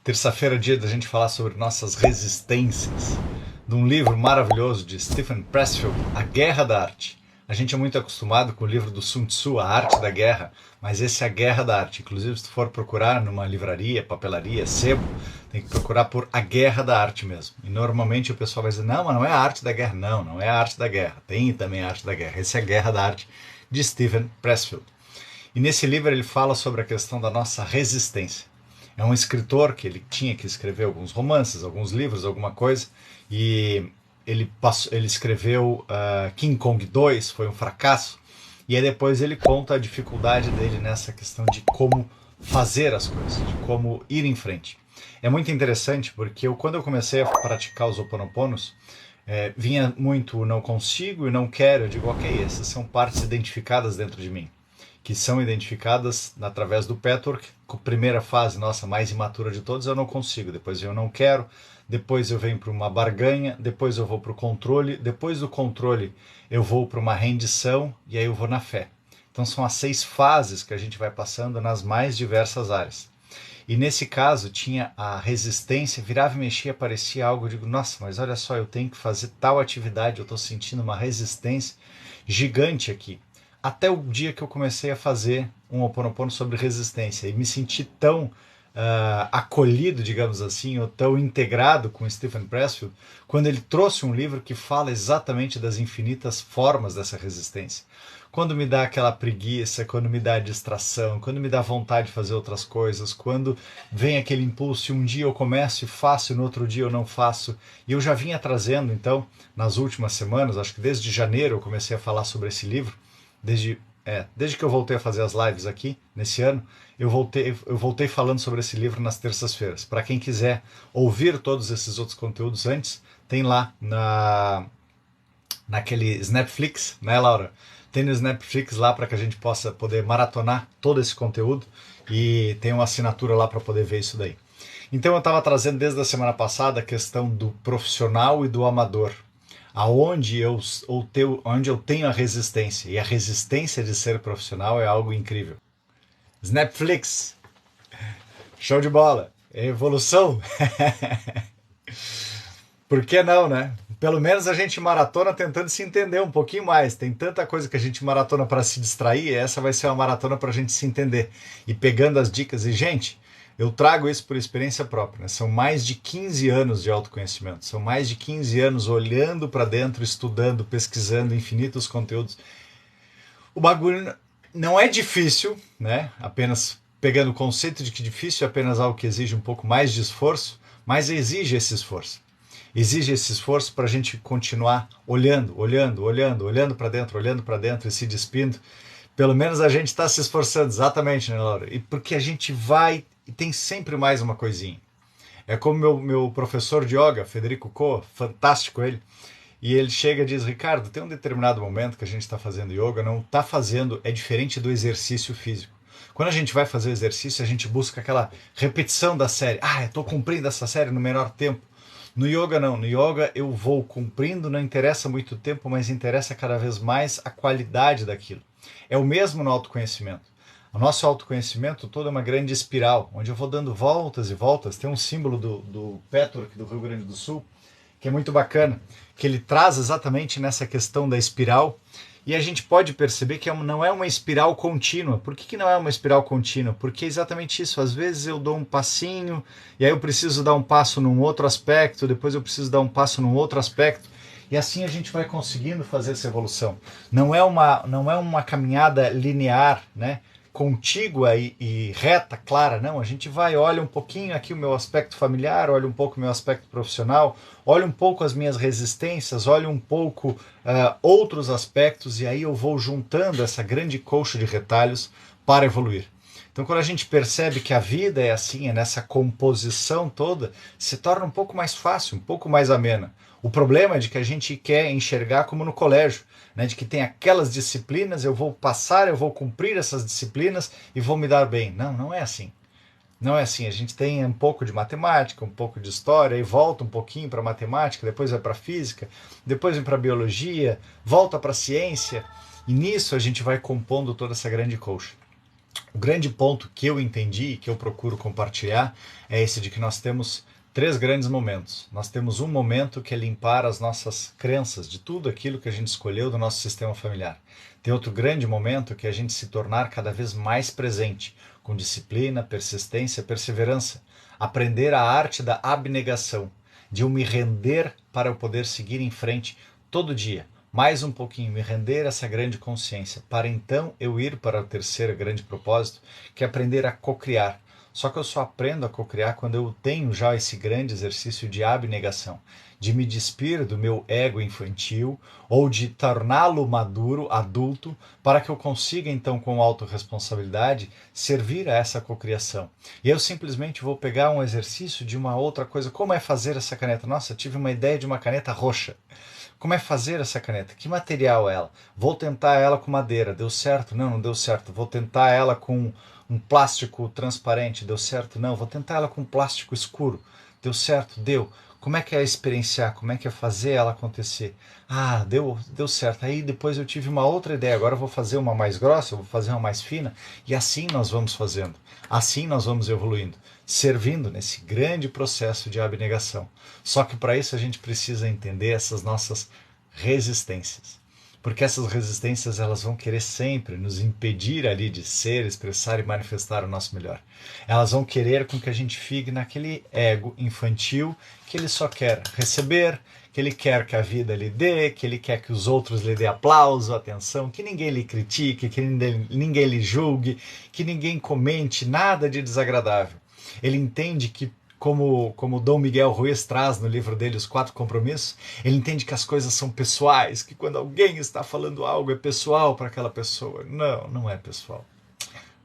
Terça-feira é dia da gente falar sobre nossas resistências, de um livro maravilhoso de Stephen Pressfield, A Guerra da Arte. A gente é muito acostumado com o livro do Sun Tzu, A Arte da Guerra, mas esse é a Guerra da Arte. Inclusive, se tu for procurar numa livraria, papelaria, sebo, tem que procurar por A Guerra da Arte mesmo. E normalmente o pessoal vai dizer, não, mas não é a arte da guerra. Não, não é a arte da guerra. Tem também a arte da guerra. Esse é a Guerra da Arte, de Stephen Pressfield. E nesse livro ele fala sobre a questão da nossa resistência. É um escritor que ele tinha que escrever alguns romances, alguns livros, alguma coisa, e ele escreveu King Kong 2, foi um fracasso, e aí depois ele conta a dificuldade dele nessa questão de como fazer as coisas, de como ir em frente. É muito interessante porque quando eu comecei a praticar os Ho'oponoponos, vinha muito não consigo e não quero, eu digo, ok, essas são partes identificadas dentro de mim, que são identificadas através do patchwork. A primeira fase, nossa, mais imatura de todos, eu não consigo, depois eu não quero, depois eu venho para uma barganha, depois eu vou para o controle, depois do controle eu vou para uma rendição e aí eu vou na fé. Então são as 6 fases que a gente vai passando nas mais diversas áreas. E nesse caso tinha a resistência, virava e mexia, parecia algo, eu digo, nossa, mas olha só, eu tenho que fazer tal atividade, eu estou sentindo uma resistência gigante aqui. Até o dia que eu comecei a fazer um Ho'oponopono sobre resistência e me senti tão acolhido, digamos assim, ou tão integrado com Stephen Pressfield, quando ele trouxe um livro que fala exatamente das infinitas formas dessa resistência. Quando me dá aquela preguiça, quando me dá a distração, quando me dá vontade de fazer outras coisas, quando vem aquele impulso e um dia eu começo e faço e no outro dia eu não faço. E eu já vinha trazendo, então, nas últimas semanas, acho que desde janeiro eu comecei a falar sobre esse livro, desde que eu voltei a fazer as lives aqui, nesse ano, eu voltei falando sobre esse livro nas terças-feiras. Para quem quiser ouvir todos esses outros conteúdos antes, tem lá naquele Snapflix, né, Laura? Tem no Snapflix lá para que a gente possa poder maratonar todo esse conteúdo e tem uma assinatura lá para poder ver isso daí. Então eu estava trazendo desde a semana passada a questão do profissional e do amador, onde eu tenho a resistência, e a resistência de ser profissional é algo incrível. Snapflix, show de bola, evolução. Por que não, né? Pelo menos a gente maratona tentando se entender um pouquinho mais. Tem tanta coisa que a gente maratona para se distrair, e essa vai ser uma maratona para a gente se entender. E pegando as dicas, e gente, eu trago isso por experiência própria, né? São mais de 15 anos de autoconhecimento, são mais de 15 anos olhando para dentro, estudando, pesquisando infinitos conteúdos. O bagulho não é difícil, né? Apenas pegando o conceito de que difícil é apenas algo que exige um pouco mais de esforço, mas exige esse esforço. Exige esse esforço para a gente continuar olhando para dentro e se despindo. Pelo menos a gente está se esforçando, exatamente, né, Laura? E porque a gente vai e tem sempre mais uma coisinha. É como meu professor de yoga, Federico Koh, fantástico ele, e ele chega e diz, Ricardo, tem um determinado momento que a gente está fazendo yoga, não está fazendo, é diferente do exercício físico. Quando a gente vai fazer exercício, a gente busca aquela repetição da série. Eu estou cumprindo essa série no menor tempo. No yoga não, no yoga eu vou cumprindo, não interessa muito tempo, mas interessa cada vez mais a qualidade daquilo. É o mesmo no autoconhecimento. O nosso autoconhecimento todo é uma grande espiral, onde eu vou dando voltas e voltas. Tem um símbolo do patchwork do Rio Grande do Sul, que é muito bacana, que ele traz exatamente nessa questão da espiral, e a gente pode perceber que não é uma espiral contínua. Por que não é uma espiral contínua? Porque é exatamente isso. Às vezes eu dou um passinho, e aí eu preciso dar um passo num outro aspecto, depois eu preciso dar um passo num outro aspecto, e assim a gente vai conseguindo fazer essa evolução. Não é uma caminhada linear, né? Contígua e reta, clara, não. A gente vai, olha um pouquinho aqui o meu aspecto familiar, olha um pouco o meu aspecto profissional, olha um pouco as minhas resistências, olha um pouco outros aspectos, e aí eu vou juntando essa grande colcha de retalhos para evoluir. Então, quando a gente percebe que a vida é assim, é nessa composição toda, se torna um pouco mais fácil, um pouco mais amena. O problema é de que a gente quer enxergar como no colégio, né, de que tem aquelas disciplinas, eu vou passar, eu vou cumprir essas disciplinas e vou me dar bem. Não, não é assim. Não é assim. A gente tem um pouco de matemática, um pouco de história, e volta um pouquinho para matemática, depois vai para física, depois vem para biologia, volta para ciência, e nisso a gente vai compondo toda essa grande colcha. O grande ponto que eu entendi e que eu procuro compartilhar é esse de que nós temos três grandes momentos. Nós temos um momento que é limpar as nossas crenças de tudo aquilo que a gente escolheu do nosso sistema familiar. Tem outro grande momento que é a gente se tornar cada vez mais presente, com disciplina, persistência, perseverança. Aprender a arte da abnegação, de eu me render para eu poder seguir em frente todo dia. Mais um pouquinho, me render a essa grande consciência, para então eu ir para o terceiro grande propósito, que é aprender a cocriar. Só que eu só aprendo a cocriar quando eu tenho já esse grande exercício de abnegação, de me despir do meu ego infantil ou de torná-lo maduro, adulto, para que eu consiga então com autorresponsabilidade servir a essa cocriação. E eu simplesmente vou pegar um exercício de uma outra coisa, como é fazer essa caneta? Nossa, tive uma ideia de uma caneta roxa. Como é fazer essa caneta? Que material é ela? Vou tentar ela com madeira. Deu certo? Não, não deu certo. Vou tentar ela com um plástico transparente. Deu certo? Não. Vou tentar ela com plástico escuro. Deu certo? Deu. Como é que é experienciar? Como é que é fazer ela acontecer? Ah, deu certo. Aí depois eu tive uma outra ideia. Agora eu vou fazer uma mais grossa, eu vou fazer uma mais fina. E assim nós vamos fazendo. Assim nós vamos evoluindo. Servindo nesse grande processo de abnegação. Só que para isso a gente precisa entender essas nossas resistências. Porque essas resistências elas vão querer sempre nos impedir ali de ser, expressar e manifestar o nosso melhor. Elas vão querer com que a gente fique naquele ego infantil que ele só quer receber, que ele quer que a vida lhe dê, que ele quer que os outros lhe dê aplauso, atenção, que ninguém lhe critique, que ninguém lhe julgue, que ninguém comente nada de desagradável. Ele entende que, como Dom Miguel Ruiz traz no livro dele, Os Quatro Compromissos, ele entende que as coisas são pessoais, que quando alguém está falando algo é pessoal para aquela pessoa. Não, não é pessoal.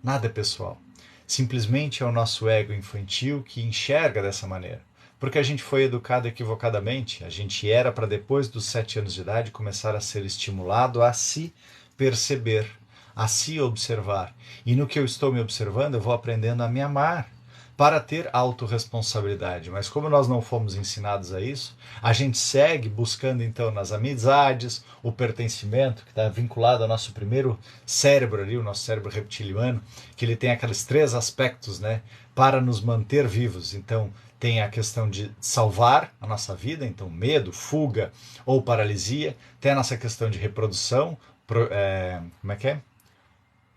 Nada é pessoal. Simplesmente é o nosso ego infantil que enxerga dessa maneira. Porque a gente foi educado equivocadamente, a gente era para depois dos 7 anos de idade começar a ser estimulado a se perceber, a se observar. E no que eu estou me observando, eu vou aprendendo a me amar, para ter autorresponsabilidade. Mas como nós não fomos ensinados a isso, a gente segue buscando então nas amizades, o pertencimento, que está vinculado ao nosso primeiro cérebro ali, o nosso cérebro reptiliano, que ele tem aqueles três aspectos, né, para nos manter vivos. Então, tem a questão de salvar a nossa vida, então medo, fuga ou paralisia. Tem a nossa questão de reprodução, como é que é?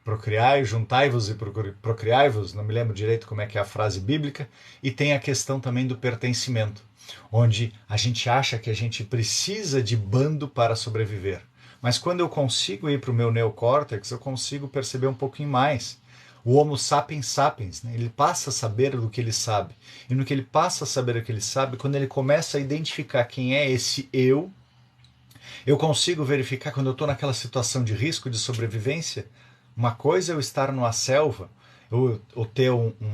Procriai, juntai-vos e procriai-vos, não me lembro direito como é que é a frase bíblica, e tem a questão também do pertencimento, onde a gente acha que a gente precisa de bando para sobreviver. Mas quando eu consigo ir para o meu neocórtex, eu consigo perceber um pouquinho mais. O Homo sapiens sapiens, né? Ele passa a saber do que ele sabe. E no que ele passa a saber do que ele sabe, quando ele começa a identificar quem é esse eu consigo verificar quando eu estou naquela situação de risco de sobrevivência. Uma coisa é eu estar numa selva, ou ter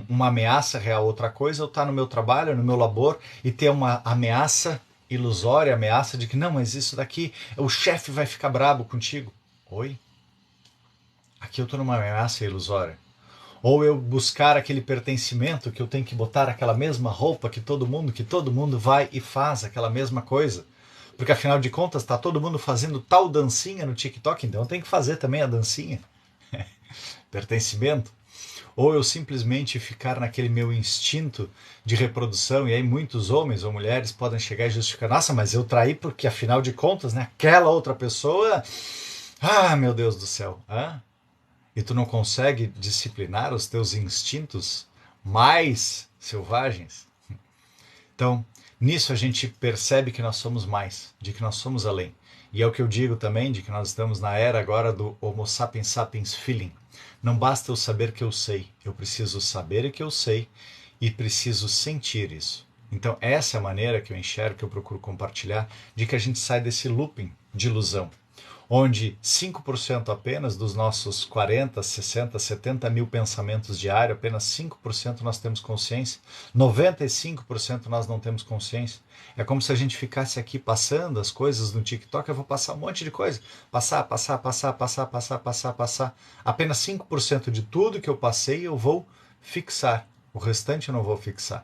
uma ameaça real, outra coisa é eu estar no meu trabalho, no meu labor, e ter uma ameaça ilusória, ameaça de que não, mas isso daqui, o chefe vai ficar brabo contigo. Oi? Aqui eu estou numa ameaça ilusória. Ou eu buscar aquele pertencimento que eu tenho que botar aquela mesma roupa que todo mundo vai e faz aquela mesma coisa. Porque afinal de contas está todo mundo fazendo tal dancinha no TikTok, então eu tenho que fazer também a dancinha. Pertencimento. Ou eu simplesmente ficar naquele meu instinto de reprodução, e aí muitos homens ou mulheres podem chegar e justificar, nossa, mas eu traí porque afinal de contas, né, aquela outra pessoa, meu Deus do céu, e tu não consegue disciplinar os teus instintos mais selvagens. Então, nisso a gente percebe que nós somos mais, de que nós somos além. E é o que eu digo também, de que nós estamos na era agora do Homo sapiens sapiens feeling. Não basta eu saber que eu sei, eu preciso saber que eu sei e preciso sentir isso. Então essa é a maneira que eu enxergo, que eu procuro compartilhar, de que a gente sai desse looping de ilusão, onde 5% apenas dos nossos 40, 60, 70 mil pensamentos diários, apenas 5% nós temos consciência, 95% nós não temos consciência. É como se a gente ficasse aqui passando as coisas no TikTok, eu vou passar um monte de coisa, passar. Apenas 5% de tudo que eu passei eu vou fixar, o restante eu não vou fixar.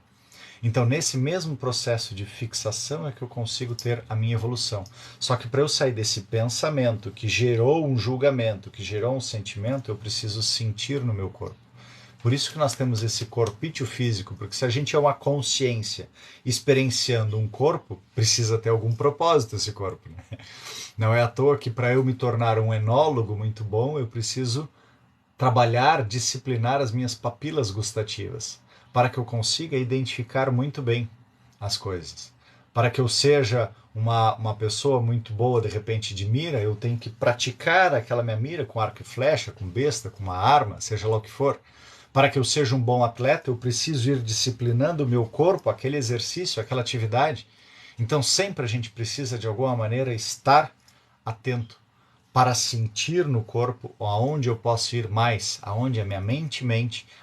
Então, nesse mesmo processo de fixação é que eu consigo ter a minha evolução. Só que para eu sair desse pensamento que gerou um julgamento, que gerou um sentimento, eu preciso sentir no meu corpo. Por isso que nós temos esse corpício físico, porque se a gente é uma consciência experienciando um corpo, precisa ter algum propósito esse corpo, né? Não é à toa que para eu me tornar um enólogo muito bom, eu preciso trabalhar, disciplinar as minhas papilas gustativas, para que eu consiga identificar muito bem as coisas. Para que eu seja uma pessoa muito boa, de repente, de mira, eu tenho que praticar aquela minha mira com arco e flecha, com besta, com uma arma, seja lá o que for. Para que eu seja um bom atleta, eu preciso ir disciplinando o meu corpo, aquele exercício, aquela atividade. Então, sempre a gente precisa, de alguma maneira, estar atento para sentir no corpo aonde eu posso ir mais, aonde a minha mente,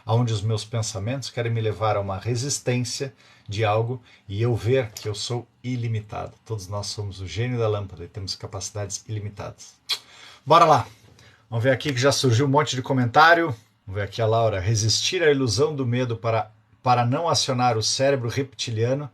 aonde os meus pensamentos querem me levar a uma resistência de algo e eu ver que eu sou ilimitado. Todos nós somos o gênio da lâmpada e temos capacidades ilimitadas. Bora lá! Vamos ver aqui que já surgiu um monte de comentário. Vamos ver aqui a Laura. Resistir à ilusão do medo para não acionar o cérebro reptiliano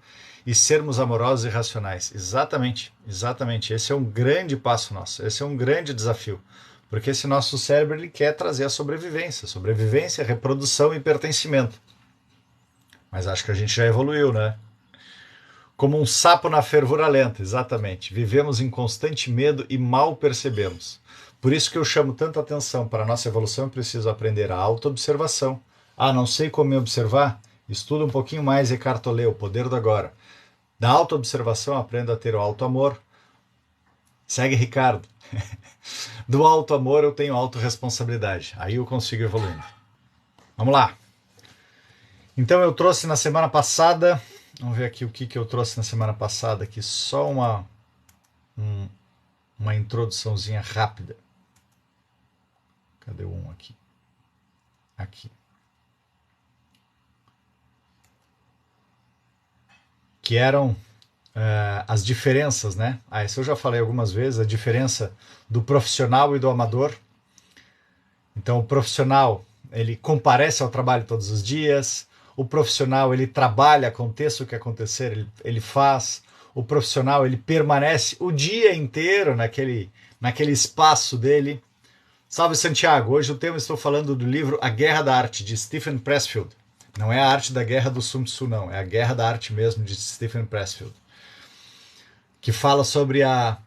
e sermos amorosos e racionais. Exatamente, exatamente. Esse é um grande passo nosso, esse é um grande desafio. Porque esse nosso cérebro ele quer trazer a sobrevivência, reprodução e pertencimento. Mas acho que a gente já evoluiu, né? Como um sapo na fervura lenta, exatamente. Vivemos em constante medo e mal percebemos. Por isso que eu chamo tanta atenção para a nossa evolução, eu preciso aprender a autoobservação. Ah, não sei como me observar? Estuda um pouquinho mais Eckhart Tolle, O Poder do Agora. Da autoobservação, aprendo a ter o auto-amor. Segue Ricardo. Do auto-amor eu tenho autorresponsabilidade. Aí eu consigo evoluindo. Vamos lá. Então eu trouxe na semana passada... Vamos ver aqui o que eu trouxe na semana passada. Aqui só uma introduçãozinha rápida. Cadê o 1 aqui? Aqui. Que eram as diferenças, né? Isso eu já falei algumas vezes, a diferença do profissional e do amador. Então, o profissional, ele comparece ao trabalho todos os dias, o profissional, ele trabalha, aconteça o que acontecer, ele faz, o profissional, ele permanece o dia inteiro naquele espaço dele. Salve Santiago, hoje o tema estou falando do livro A Guerra da Arte, de Stephen Pressfield. Não é a arte da guerra do Sun Tzu, não. É a guerra da arte mesmo, de Stephen Pressfield. Que fala sobre a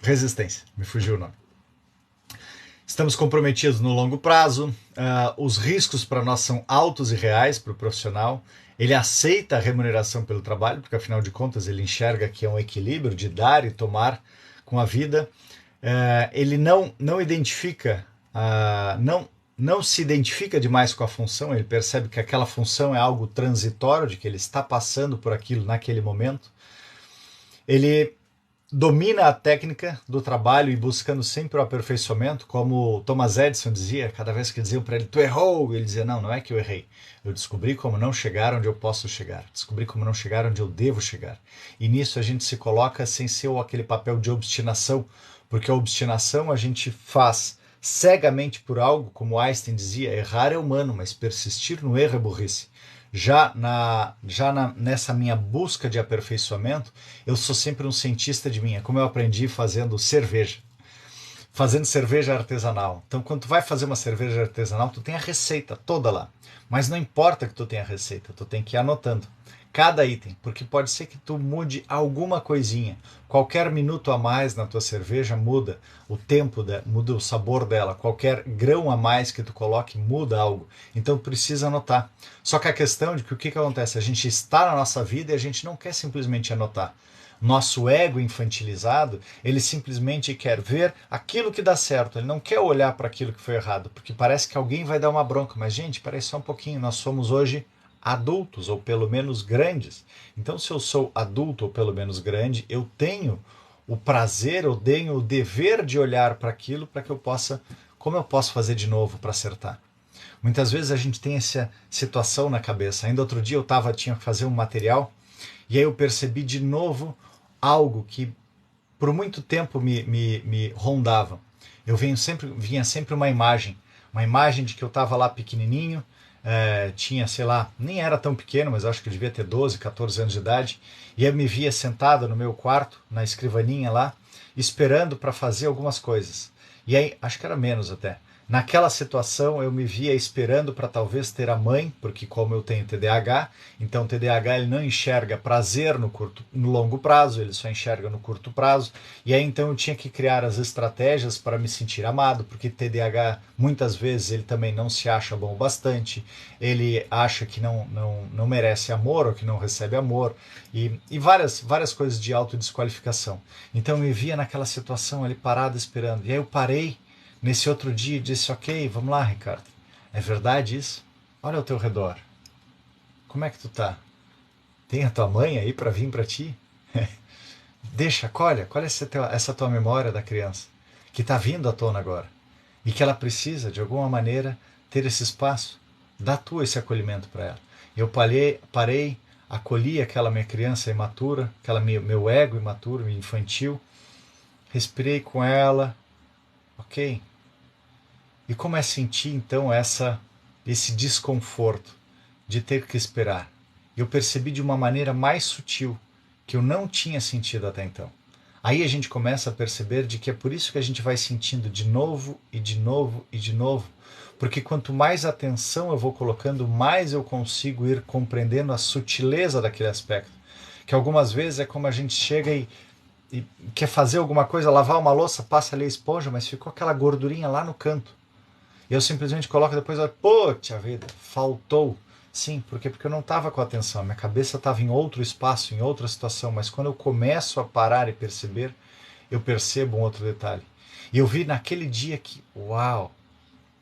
resistência. Me fugiu o nome. Estamos comprometidos no longo prazo. Os riscos para nós são altos e reais para o profissional. Ele aceita a remuneração pelo trabalho, porque afinal de contas ele enxerga que é um equilíbrio de dar e tomar com a vida. Ele não identifica... não se identifica demais com a função, ele percebe que aquela função é algo transitório, de que ele está passando por aquilo naquele momento. Ele domina a técnica do trabalho e buscando sempre o aperfeiçoamento, como Thomas Edison dizia, cada vez que diziam para ele, tu errou, ele dizia, não é que eu errei, eu descobri como não chegar onde eu posso chegar, descobri como não chegar onde eu devo chegar. E nisso a gente se coloca sem ser aquele papel de obstinação, porque a obstinação a gente faz cegamente por algo, como Einstein dizia, errar é humano, mas persistir no erro é burrice. Nessa minha busca de aperfeiçoamento, eu sou sempre um cientista de mim, é como eu aprendi fazendo cerveja artesanal. Então, quando tu vai fazer uma cerveja artesanal, tu tem a receita toda lá, mas não importa que tu tenha a receita, tu tem que ir anotando cada item, porque pode ser que tu mude alguma coisinha. Qualquer minuto a mais na tua cerveja muda o tempo, muda o sabor dela. Qualquer grão a mais que tu coloque muda algo. Então precisa anotar. Só que a questão de que o que acontece? A gente está na nossa vida e a gente não quer simplesmente anotar. Nosso ego infantilizado, ele simplesmente quer ver aquilo que dá certo. Ele não quer olhar para aquilo que foi errado, porque parece que alguém vai dar uma bronca. Mas, gente, espera aí só um pouquinho. Nós somos hoje adultos, ou pelo menos grandes. Então, se eu sou adulto, ou pelo menos grande, eu tenho o prazer, eu tenho o dever de olhar para aquilo para que eu possa, como eu posso fazer de novo para acertar? Muitas vezes a gente tem essa situação na cabeça. Ainda outro dia tinha que fazer um material, e aí eu percebi de novo algo que por muito tempo me rondava. Vinha sempre uma imagem de que eu estava lá pequenininho, tinha, sei lá, nem era tão pequeno, mas acho que eu devia ter 12, 14 anos de idade, e eu me via sentado no meu quarto, na escrivaninha lá, esperando para fazer algumas coisas. E aí, acho que era menos até. Naquela situação, eu me via esperando para talvez ter a mãe, porque como eu tenho TDAH, então o TDAH ele não enxerga prazer no longo prazo, ele só enxerga no curto prazo. E aí então eu tinha que criar as estratégias para me sentir amado, porque TDAH muitas vezes ele também não se acha bom o bastante, ele acha que não merece amor ou que não recebe amor, e várias coisas de autodesqualificação. Então eu me via naquela situação ali parado esperando. E aí eu parei nesse outro dia e disse: ok, vamos lá, Ricardo. É verdade isso? Olha ao teu redor. Como é que tu tá? Tem a tua mãe aí para vir para ti? Deixa, colhe essa tua memória da criança que está vindo à tona agora e que ela precisa, de alguma maneira, ter esse espaço. Dá tu esse acolhimento para ela. Eu parei, acolhi aquela minha criança imatura, meu ego imaturo, infantil, respirei com ela, ok? E como é sentir então esse desconforto de ter que esperar? Eu percebi de uma maneira mais sutil que eu não tinha sentido até então. Aí a gente começa a perceber de que é por isso que a gente vai sentindo de novo e de novo e de novo, porque quanto mais atenção eu vou colocando, mais eu consigo ir compreendendo a sutileza daquele aspecto. Que algumas vezes é como a gente chega e quer fazer alguma coisa, lavar uma louça, passa ali a esponja, mas ficou aquela gordurinha lá no canto. E eu simplesmente coloco depois, poxa vida, faltou. Sim, porque eu não estava com atenção, minha cabeça estava em outro espaço, em outra situação, mas quando eu começo a parar e perceber, eu percebo um outro detalhe. E eu vi naquele dia que, uau,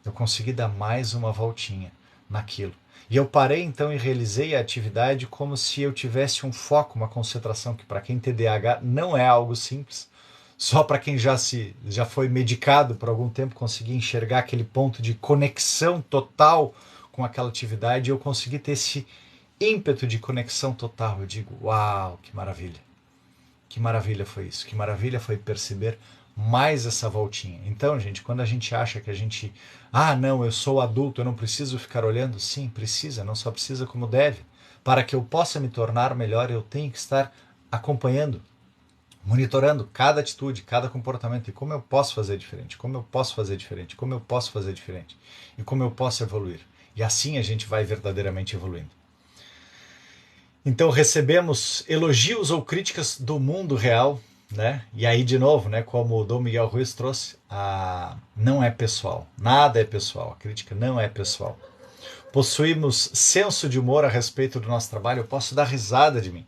eu consegui dar mais uma voltinha naquilo. E eu parei então e realizei a atividade como se eu tivesse um foco, uma concentração, que para quem tem TDAH não é algo simples. Só para quem já foi medicado por algum tempo conseguir enxergar aquele ponto de conexão total com aquela atividade, eu consegui ter esse ímpeto de conexão total. Eu digo, uau, que maravilha. Que maravilha foi isso. Que maravilha foi perceber mais essa voltinha. Então, gente, quando a gente acha que a gente, não, eu sou adulto, eu não preciso ficar olhando, sim, precisa, não só precisa como deve. Para que eu possa me tornar melhor, eu tenho que estar acompanhando, monitorando cada atitude, cada comportamento e como eu posso fazer diferente, como eu posso fazer diferente, como eu posso fazer diferente e como eu posso evoluir. E assim a gente vai verdadeiramente evoluindo. Então recebemos elogios ou críticas do mundo real, né? E aí de novo, né, como o Dom Miguel Ruiz trouxe, não é pessoal, nada é pessoal, a crítica não é pessoal. Possuímos senso de humor a respeito do nosso trabalho, eu posso dar risada de mim.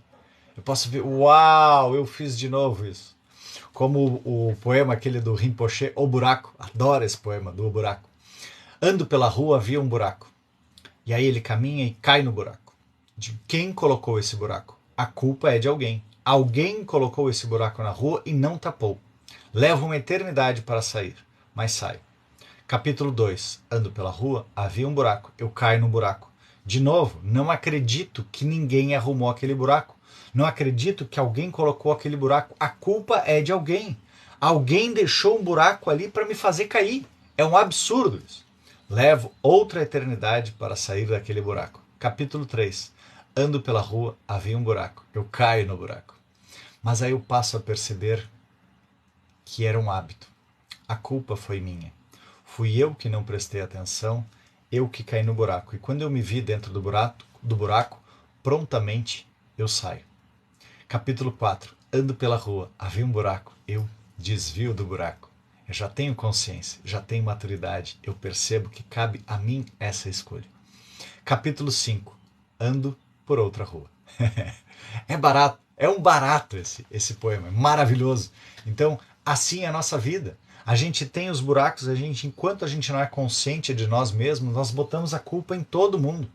Eu posso ver, uau, eu fiz de novo isso. Como o poema aquele do Rinpoche, O Buraco, adoro esse poema do O Buraco. Ando pela rua, havia um buraco. E aí ele caminha e cai no buraco. De quem colocou esse buraco? A culpa é de alguém. Alguém colocou esse buraco na rua e não tapou. Leva uma eternidade para sair, mas sai. Capítulo 2. Ando pela rua, havia um buraco. Eu caio no buraco. De novo, não acredito que ninguém arrumou aquele buraco. Não acredito que alguém colocou aquele buraco. A culpa é de alguém. Alguém deixou um buraco ali para me fazer cair. É um absurdo isso. Levo outra eternidade para sair daquele buraco. Capítulo 3. Ando pela rua, havia um buraco. Eu caio no buraco. Mas aí eu passo a perceber que era um hábito. A culpa foi minha. Fui eu que não prestei atenção, eu que caí no buraco. E quando eu me vi dentro do buraco, prontamente eu saio. Capítulo 4. Ando pela rua, havia um buraco. Eu desvio do buraco. Eu já tenho consciência, já tenho maturidade. Eu percebo que cabe a mim essa escolha. Capítulo 5. Ando por outra rua. É barato, é um barato esse poema, é maravilhoso. Então, assim é a nossa vida. A gente tem os buracos, enquanto a gente não é consciente de nós mesmos, nós botamos a culpa em todo mundo.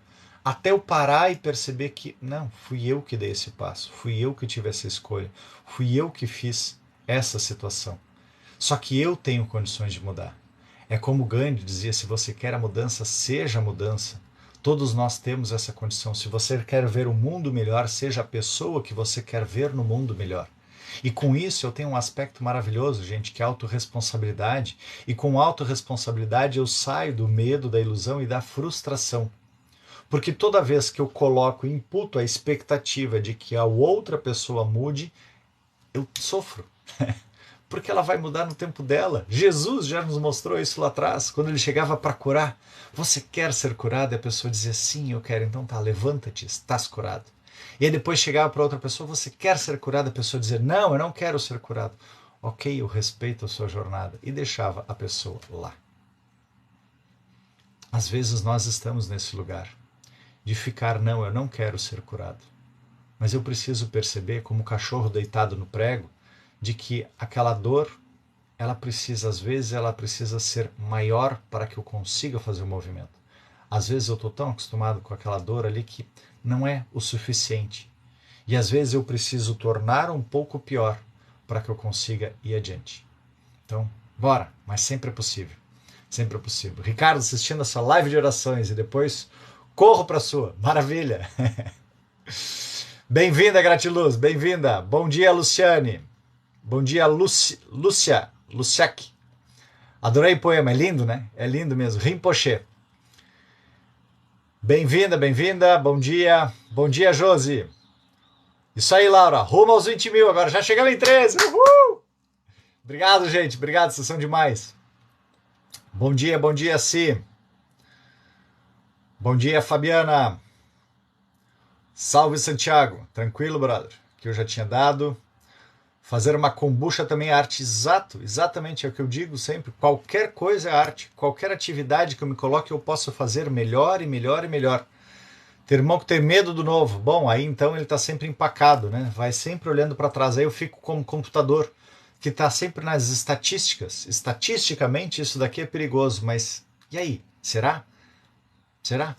Até eu parar e perceber que, não, fui eu que dei esse passo, fui eu que tive essa escolha, fui eu que fiz essa situação. Só que eu tenho condições de mudar. É como Gandhi dizia, se você quer a mudança, seja a mudança. Todos nós temos essa condição. Se você quer ver o mundo melhor, seja a pessoa que você quer ver no mundo melhor. E com isso eu tenho um aspecto maravilhoso, gente, que é a autorresponsabilidade. E com autorresponsabilidade eu saio do medo, da ilusão e da frustração. Porque toda vez que eu coloco, imputo a expectativa de que a outra pessoa mude, eu sofro. Porque ela vai mudar no tempo dela. Jesus já nos mostrou isso lá atrás, quando ele chegava para curar. Você quer ser curado? E a pessoa dizia, sim, eu quero. Então tá, levanta-te, estás curado. E aí depois chegava para outra pessoa, você quer ser curado? A pessoa dizia, não, eu não quero ser curado. Ok, eu respeito a sua jornada. E deixava a pessoa lá. Às vezes nós estamos nesse lugar de ficar, não, eu não quero ser curado. Mas eu preciso perceber, como o cachorro deitado no prego, de que aquela dor, ela precisa, às vezes, ela precisa ser maior para que eu consiga fazer o movimento. Às vezes eu estou tão acostumado com aquela dor ali que não é o suficiente. E às vezes eu preciso tornar um pouco pior para que eu consiga ir adiante. Então, bora, mas sempre é possível. Sempre é possível. Ricardo assistindo essa live de orações e depois corro para a sua. Maravilha! Bem-vinda, Gratiluz, bem-vinda. Bom dia, Luciane. Bom dia, Lúcia, Luciak. Adorei o poema, é lindo, né? É lindo mesmo. Rinpoche. Bem-vinda, bem-vinda. Bom dia, Josi. Isso aí, Laura. Rumo aos 20 mil agora. Já chegamos em 13. Uhul! Obrigado, gente. Obrigado, vocês são demais. Bom dia, Si. Bom dia, Fabiana. Salve, Santiago. Tranquilo, brother? Que eu já tinha dado. Fazer uma kombucha também é arte. Exatamente é o que eu digo sempre. Qualquer coisa é arte. Qualquer atividade que eu me coloque, eu posso fazer melhor e melhor e melhor. Ter irmão que tem medo do novo. Bom, aí então ele está sempre empacado, né? Vai sempre olhando para trás. Aí eu fico como computador, que está sempre nas estatísticas. Estatisticamente, isso daqui é perigoso, mas e aí? Será? Será?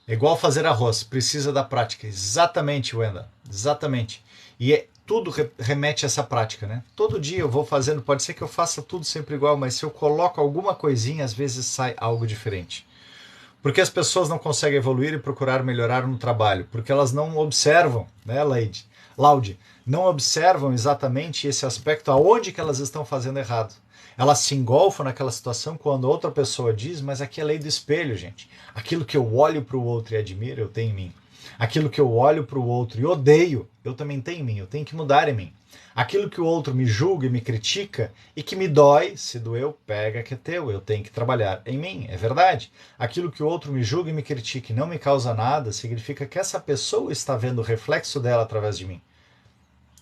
É igual fazer arroz, precisa da prática. Exatamente, Wenda. Exatamente. E tudo remete a essa prática, né? Todo dia eu vou fazendo, pode ser que eu faça tudo sempre igual, mas se eu coloco alguma coisinha, às vezes sai algo diferente. Porque as pessoas não conseguem evoluir e procurar melhorar no trabalho? Porque elas não observam, né, Laude? Não observam exatamente esse aspecto, aonde que elas estão fazendo errado. Elas se engolfam naquela situação quando outra pessoa diz, mas aqui é a lei do espelho, gente. Aquilo que eu olho para o outro e admiro, eu tenho em mim. Aquilo que eu olho para o outro e odeio, eu também tenho em mim, eu tenho que mudar em mim. Aquilo que o outro me julga e me critica e que me dói, se doeu, pega que é teu, eu tenho que trabalhar em mim, é verdade. Aquilo que o outro me julga e me critica e não me causa nada, significa que essa pessoa está vendo o reflexo dela através de mim.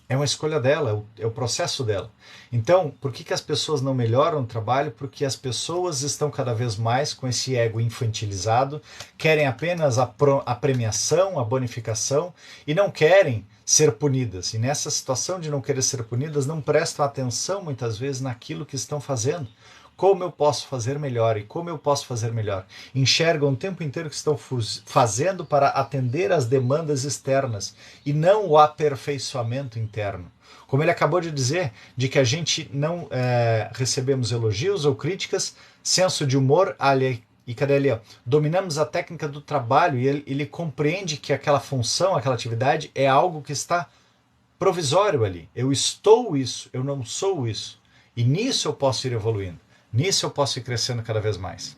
É uma escolha dela, é o processo dela. Então, por que as pessoas não melhoram o trabalho? Porque as pessoas estão cada vez mais com esse ego infantilizado, querem apenas a premiação, a bonificação e não querem ser punidas. E nessa situação de não querer ser punidas, não prestam atenção muitas vezes naquilo que estão fazendo. Como eu posso fazer melhor e como eu posso fazer melhor? Enxergam o tempo inteiro que estão fazendo para atender às demandas externas e não o aperfeiçoamento interno. Como ele acabou de dizer, de que a gente não recebemos elogios ou críticas, senso de humor, e cadê ali? Ó? Dominamos a técnica do trabalho e ele compreende que aquela função, aquela atividade é algo que está provisório ali. Eu estou isso, eu não sou isso. E nisso eu posso ir evoluindo. Nisso eu posso ir crescendo cada vez mais.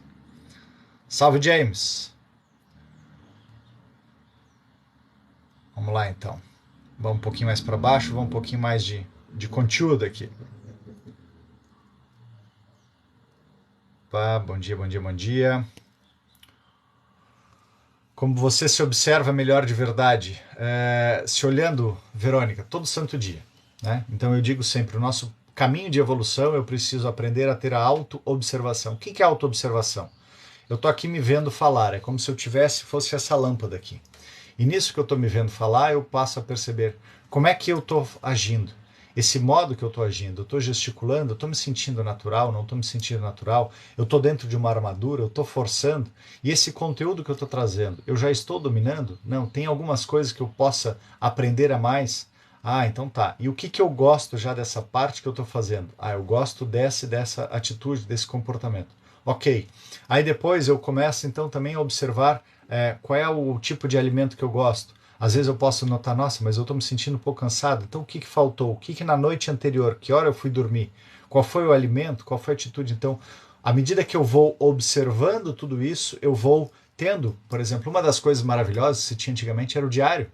Salve, James! Vamos lá, então. Vamos um pouquinho mais para baixo, vamos um pouquinho mais de conteúdo aqui. Opa, bom dia, bom dia, bom dia. Como você se observa melhor de verdade? Se olhando, Verônica, todo santo dia. Né? Então eu digo sempre, o nosso caminho de evolução, eu preciso aprender a ter a auto-observação. O que é auto-observação? Eu estou aqui me vendo falar, é como se eu fosse essa lâmpada aqui. E nisso que eu estou me vendo falar, eu passo a perceber como é que eu estou agindo. Esse modo que eu estou agindo, eu estou gesticulando, eu estou me sentindo natural, não estou me sentindo natural, eu estou dentro de uma armadura, eu estou forçando, e esse conteúdo que eu estou trazendo, eu já estou dominando? Não, tem algumas coisas que eu possa aprender a mais? Ah, então tá. E o que eu gosto já dessa parte que eu estou fazendo? Ah, eu gosto dessa atitude, desse comportamento. Ok. Aí depois eu começo então também a observar qual é o tipo de alimento que eu gosto. Às vezes eu posso notar, nossa, mas eu estou me sentindo um pouco cansado. Então o que faltou? O que na noite anterior? Que hora eu fui dormir? Qual foi o alimento? Qual foi a atitude? Então, à medida que eu vou observando tudo isso, eu vou tendo, por exemplo, uma das coisas maravilhosas que se tinha antigamente era o diário.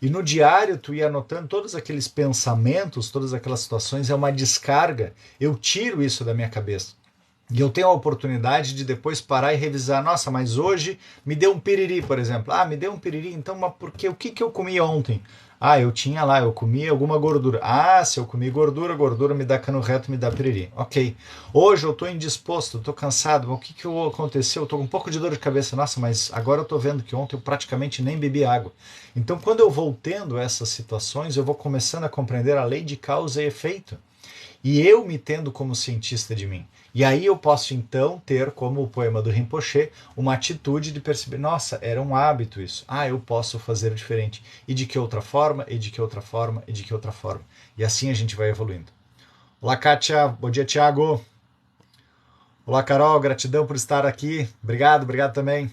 E no diário tu ia anotando todos aqueles pensamentos, todas aquelas situações, é uma descarga. Eu tiro isso da minha cabeça. E eu tenho a oportunidade de depois parar e revisar. Nossa, mas hoje me deu um piriri, por exemplo. Ah, me deu um piriri, então, mas por quê? O que que eu comi ontem? Ah, eu tinha lá, eu comi alguma gordura. Ah, se eu comi gordura, gordura me dá cano reto, me dá piriri. Ok. Hoje eu estou indisposto, estou cansado. O que que aconteceu? Eu estou com um pouco de dor de cabeça. Nossa, mas agora eu estou vendo que ontem eu praticamente nem bebi água. Então, quando eu vou tendo essas situações, eu vou começando a compreender a lei de causa e efeito. E eu me tendo como cientista de mim. E aí eu posso então ter, como o poema do Rinpoche, uma atitude de perceber, nossa, era um hábito isso. Ah, eu posso fazer diferente. E de que outra forma, e de que outra forma, e de que outra forma. E assim a gente vai evoluindo. Olá, Kátia. Bom dia, Thiago. Olá, Carol. Gratidão por estar aqui. Obrigado, obrigado também.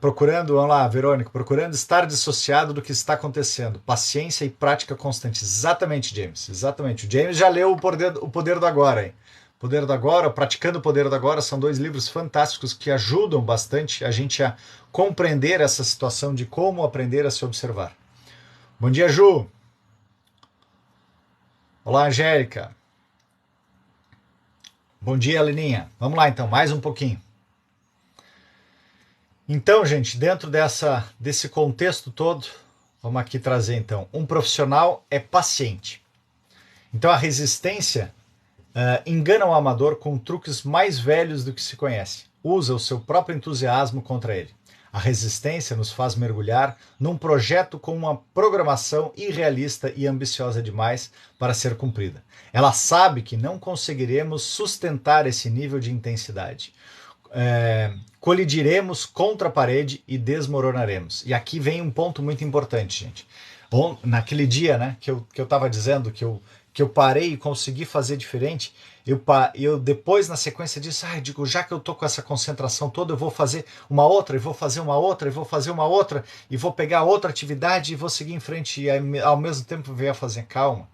Procurando, vamos lá, Verônica, procurando estar dissociado do que está acontecendo. Paciência e prática constante. Exatamente, James. Exatamente. O James já leu o Poder do Agora, hein? Poder do Agora, Praticando o Poder do Agora, são dois livros fantásticos que ajudam bastante a gente a compreender essa situação de como aprender a se observar. Bom dia, Ju. Olá, Angélica. Bom dia, Leninha. Vamos lá, então, mais um pouquinho. Então, gente, dentro desse contexto todo, vamos aqui trazer então, um profissional é paciente. Então a resistência engana o amador com truques mais velhos do que se conhece. Usa o seu próprio entusiasmo contra ele. A resistência nos faz mergulhar num projeto com uma programação irrealista e ambiciosa demais para ser cumprida. Ela sabe que não conseguiremos sustentar esse nível de intensidade. Colidiremos contra a parede e desmoronaremos. E aqui vem um ponto muito importante, gente. Bom, naquele dia, né, que eu estava dizendo que eu parei e consegui fazer diferente, eu depois, na sequência disso, digo, já que eu tô com essa concentração toda, eu vou fazer uma outra, e vou fazer uma outra, e vou fazer uma outra, e vou pegar outra atividade e vou seguir em frente, e ao mesmo tempo veio a fazer calma,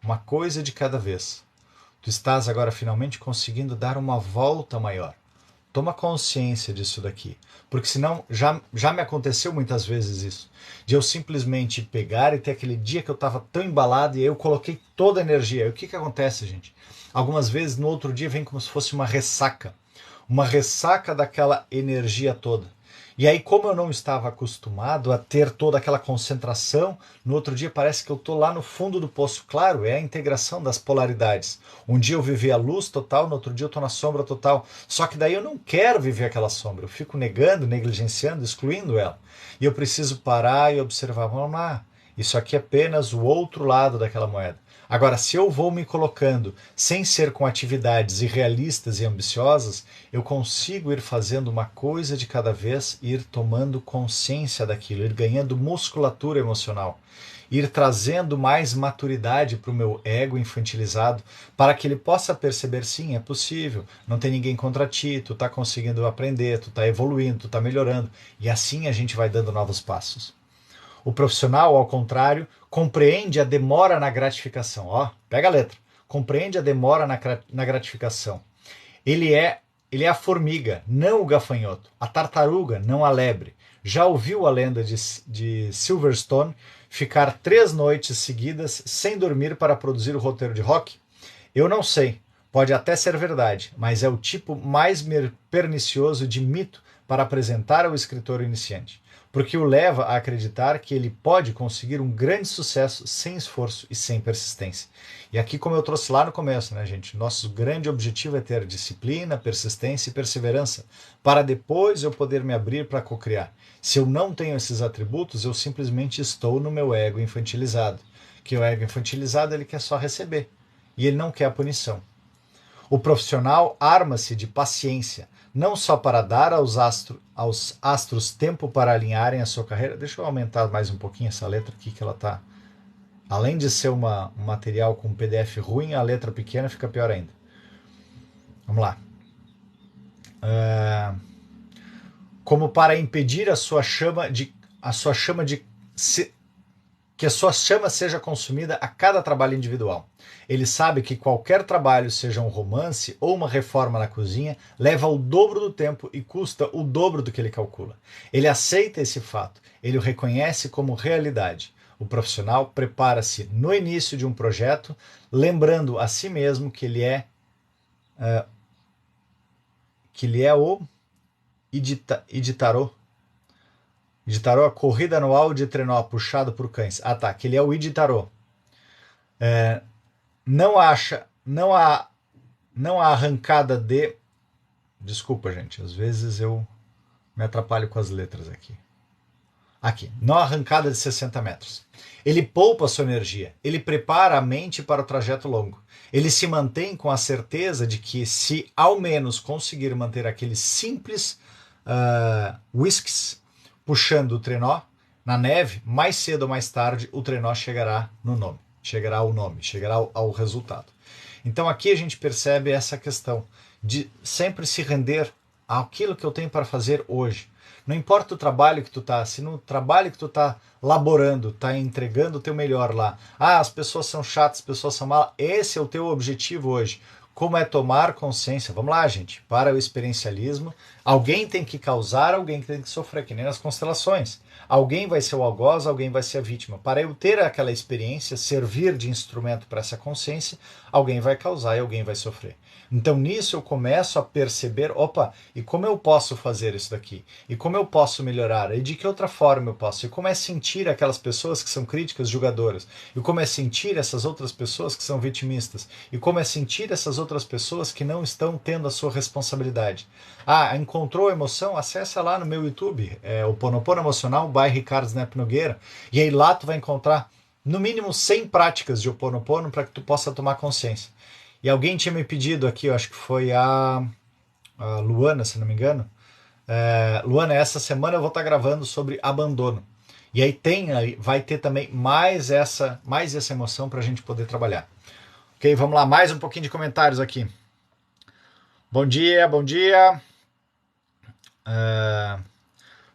uma coisa de cada vez. Tu estás agora finalmente conseguindo dar uma volta maior. Toma consciência disso daqui. Porque senão já me aconteceu muitas vezes isso. De eu simplesmente pegar e ter aquele dia que eu estava tão embalado e aí eu coloquei toda a energia. E o que acontece, gente? Algumas vezes no outro dia vem como se fosse uma ressaca. Uma ressaca daquela energia toda. E aí, como eu não estava acostumado a ter toda aquela concentração, no outro dia parece que eu estou lá no fundo do poço. Claro, é a integração das polaridades. Um dia eu vivi a luz total, no outro dia eu estou na sombra total. Só que daí eu não quero viver aquela sombra. Eu fico negando, negligenciando, excluindo ela. E eu preciso parar e observar. Vamos lá, isso aqui é apenas o outro lado daquela moeda. Agora, se eu vou me colocando sem ser com atividades irrealistas e ambiciosas, eu consigo ir fazendo uma coisa de cada vez, ir tomando consciência daquilo, ir ganhando musculatura emocional, ir trazendo mais maturidade para o meu ego infantilizado, para que ele possa perceber, sim, é possível, não tem ninguém contra ti, tu está conseguindo aprender, tu está evoluindo, tu está melhorando, e assim a gente vai dando novos passos. O profissional, ao contrário, compreende a demora na gratificação. Ó, pega a letra. Compreende a demora na gratificação. Ele é a formiga, não o gafanhoto. A tartaruga, não a lebre. Já ouviu a lenda de Silverstone ficar 3 noites seguidas sem dormir para produzir o roteiro de Rock? Eu não sei. Pode até ser verdade, mas é o tipo mais pernicioso de mito para apresentar ao escritor iniciante, porque o leva a acreditar que ele pode conseguir um grande sucesso sem esforço e sem persistência. E aqui, como eu trouxe lá no começo, né, gente, nosso grande objetivo é ter disciplina, persistência e perseverança, para depois eu poder me abrir para cocriar. Se eu não tenho esses atributos, eu simplesmente estou no meu ego infantilizado, que o ego infantilizado ele quer só receber, e ele não quer a punição. O profissional arma-se de paciência, não só para dar aos astros tempo para alinharem a sua carreira. Deixa eu aumentar mais um pouquinho essa letra aqui, que ela tá. Além de ser um material com PDF ruim, a letra pequena fica pior ainda. Vamos lá. Como para impedir a sua chama de que a sua chama seja consumida a cada trabalho individual. Ele sabe que qualquer trabalho, seja um romance ou uma reforma na cozinha, leva o dobro do tempo e custa o dobro do que ele calcula. Ele aceita esse fato, ele o reconhece como realidade. O profissional prepara-se no início de um projeto, lembrando a si mesmo que ele é o Iditarô. Iditarô, a corrida anual de trenó puxado por cães. Ah tá, que ele é o Iditarô. Não há arrancada de... Desculpa, gente, às vezes eu me atrapalho com as letras aqui. Aqui, não há arrancada de 60 metros. Ele poupa sua energia, ele prepara a mente para o trajeto longo. Ele se mantém com a certeza de que, se ao menos conseguir manter aqueles simples whisks puxando o trenó na neve, mais cedo ou mais tarde o trenó chegará ao resultado. Então aqui a gente percebe essa questão de sempre se render àquilo que eu tenho para fazer hoje. Não importa o trabalho que tu tá, se no trabalho que tu tá laborando, tá entregando o teu melhor lá, as pessoas são chatas, as pessoas são malas, esse é o teu objetivo hoje. Como é tomar consciência? Vamos lá, gente, para o experiencialismo, alguém tem que causar, alguém tem que sofrer, que nem nas constelações. Alguém vai ser o algoz, alguém vai ser a vítima. Para eu ter aquela experiência, servir de instrumento para essa consciência, alguém vai causar e alguém vai sofrer. Então nisso eu começo a perceber, e como eu posso fazer isso daqui? E como eu posso melhorar? E de que outra forma eu posso? E como é sentir aquelas pessoas que são críticas, julgadoras? E como é sentir essas outras pessoas que são vitimistas? E como é sentir essas outras pessoas que não estão tendo a sua responsabilidade? Encontrou emoção? Acessa lá no meu YouTube, o Ho'oponopono Emocional, by Ricardo Snep Nogueira. E aí lá tu vai encontrar no mínimo 100 práticas de Ho'oponopono para que tu possa tomar consciência. E alguém tinha me pedido aqui, eu acho que foi a Luana, se não me engano. Luana, essa semana eu vou estar gravando sobre abandono. E aí vai ter também mais essa emoção para a gente poder trabalhar. Ok, vamos lá, mais um pouquinho de comentários aqui. Bom dia, bom dia.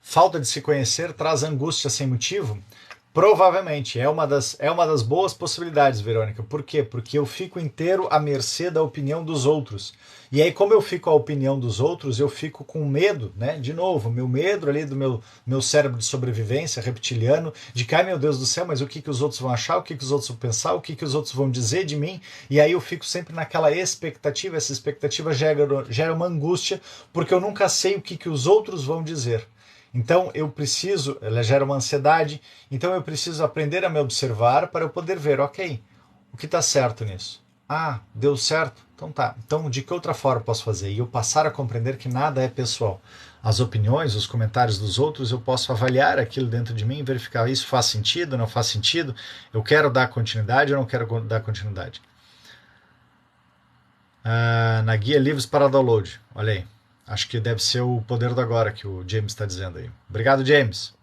Falta de se conhecer traz angústia sem motivo? Provavelmente, é uma das boas possibilidades, Verônica. Por quê? Porque eu fico inteiro à mercê da opinião dos outros. E aí, como eu fico à opinião dos outros, eu fico com medo, né? De novo, meu medo ali do meu cérebro de sobrevivência reptiliano, de que, meu Deus do céu, mas o que os outros vão achar, o que os outros vão pensar, o que os outros vão dizer de mim? E aí eu fico sempre naquela expectativa, essa expectativa gera uma angústia, porque eu nunca sei o que os outros vão dizer. Então ela gera uma ansiedade, então eu preciso aprender a me observar para eu poder ver, ok, o que está certo nisso? Deu certo? Então tá. Então de que outra forma eu posso fazer? E eu passar a compreender que nada é pessoal. As opiniões, os comentários dos outros, eu posso avaliar aquilo dentro de mim e verificar, isso faz sentido, não faz sentido? Eu quero dar continuidade ou não quero dar continuidade? Na guia Livros para Download, olha aí. Acho que deve ser o poder do agora que o James está dizendo aí. Obrigado, James.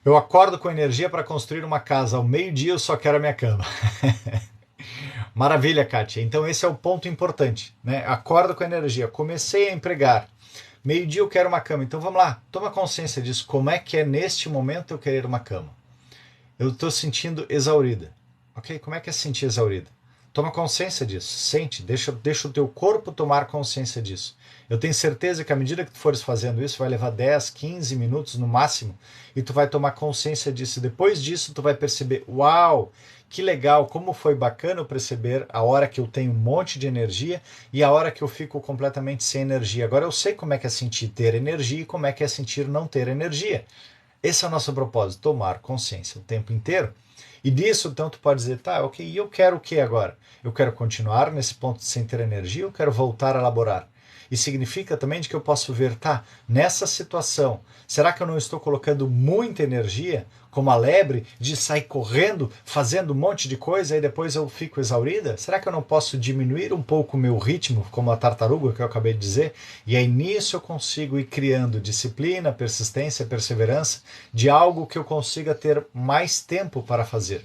Eu acordo com energia para construir uma casa. Ao meio-dia eu só quero a minha cama. Maravilha, Kátia. Então esse é o ponto importante, né? Acordo com energia. Comecei a empregar. Meio-dia eu quero uma cama. Então vamos lá. Toma consciência disso. Como é que é neste momento eu querer uma cama? Eu estou sentindo exaurida. Ok? Como é que é sentir exaurida? Toma consciência disso. Sente. Deixa o teu corpo tomar consciência disso. Eu tenho certeza que à medida que tu fores fazendo isso, vai levar 10, 15 minutos no máximo, e tu vai tomar consciência disso. Depois disso, tu vai perceber, uau, que legal, como foi bacana eu perceber a hora que eu tenho um monte de energia e a hora que eu fico completamente sem energia. Agora eu sei como é que é sentir ter energia e como é que é sentir não ter energia. Esse é o nosso propósito, tomar consciência o tempo inteiro. E disso, então, tu pode dizer, tá, ok, e eu quero o que agora? Eu quero continuar nesse ponto sem ter energia, eu quero voltar a elaborar. E significa também de que eu posso ver, nessa situação, será que eu não estou colocando muita energia, como a lebre, de sair correndo, fazendo um monte de coisa e depois eu fico exaurida? Será que eu não posso diminuir um pouco o meu ritmo, como a tartaruga que eu acabei de dizer? E aí nisso eu consigo ir criando disciplina, persistência, perseverança, de algo que eu consiga ter mais tempo para fazer.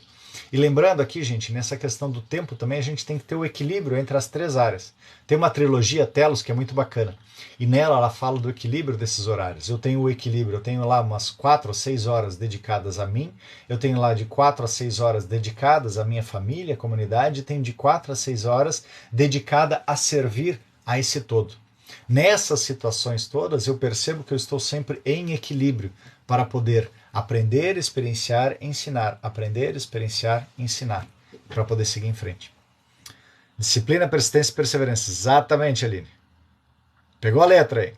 E lembrando aqui, gente, nessa questão do tempo também a gente tem que ter o equilíbrio entre as três áreas. Tem uma trilogia Telos que é muito bacana. E nela ela fala do equilíbrio desses horários. Eu tenho o equilíbrio, eu tenho lá umas 4 ou 6 horas dedicadas a mim, eu tenho lá de 4 a 6 horas dedicadas à minha família, comunidade, e tenho de 4 a 6 horas dedicada a servir a esse todo. Nessas situações todas eu percebo que eu estou sempre em equilíbrio para poder aprender, experienciar, ensinar. Aprender, experienciar, ensinar. Para poder seguir em frente. Disciplina, persistência e perseverança. Exatamente, Aline. Pegou a letra aí.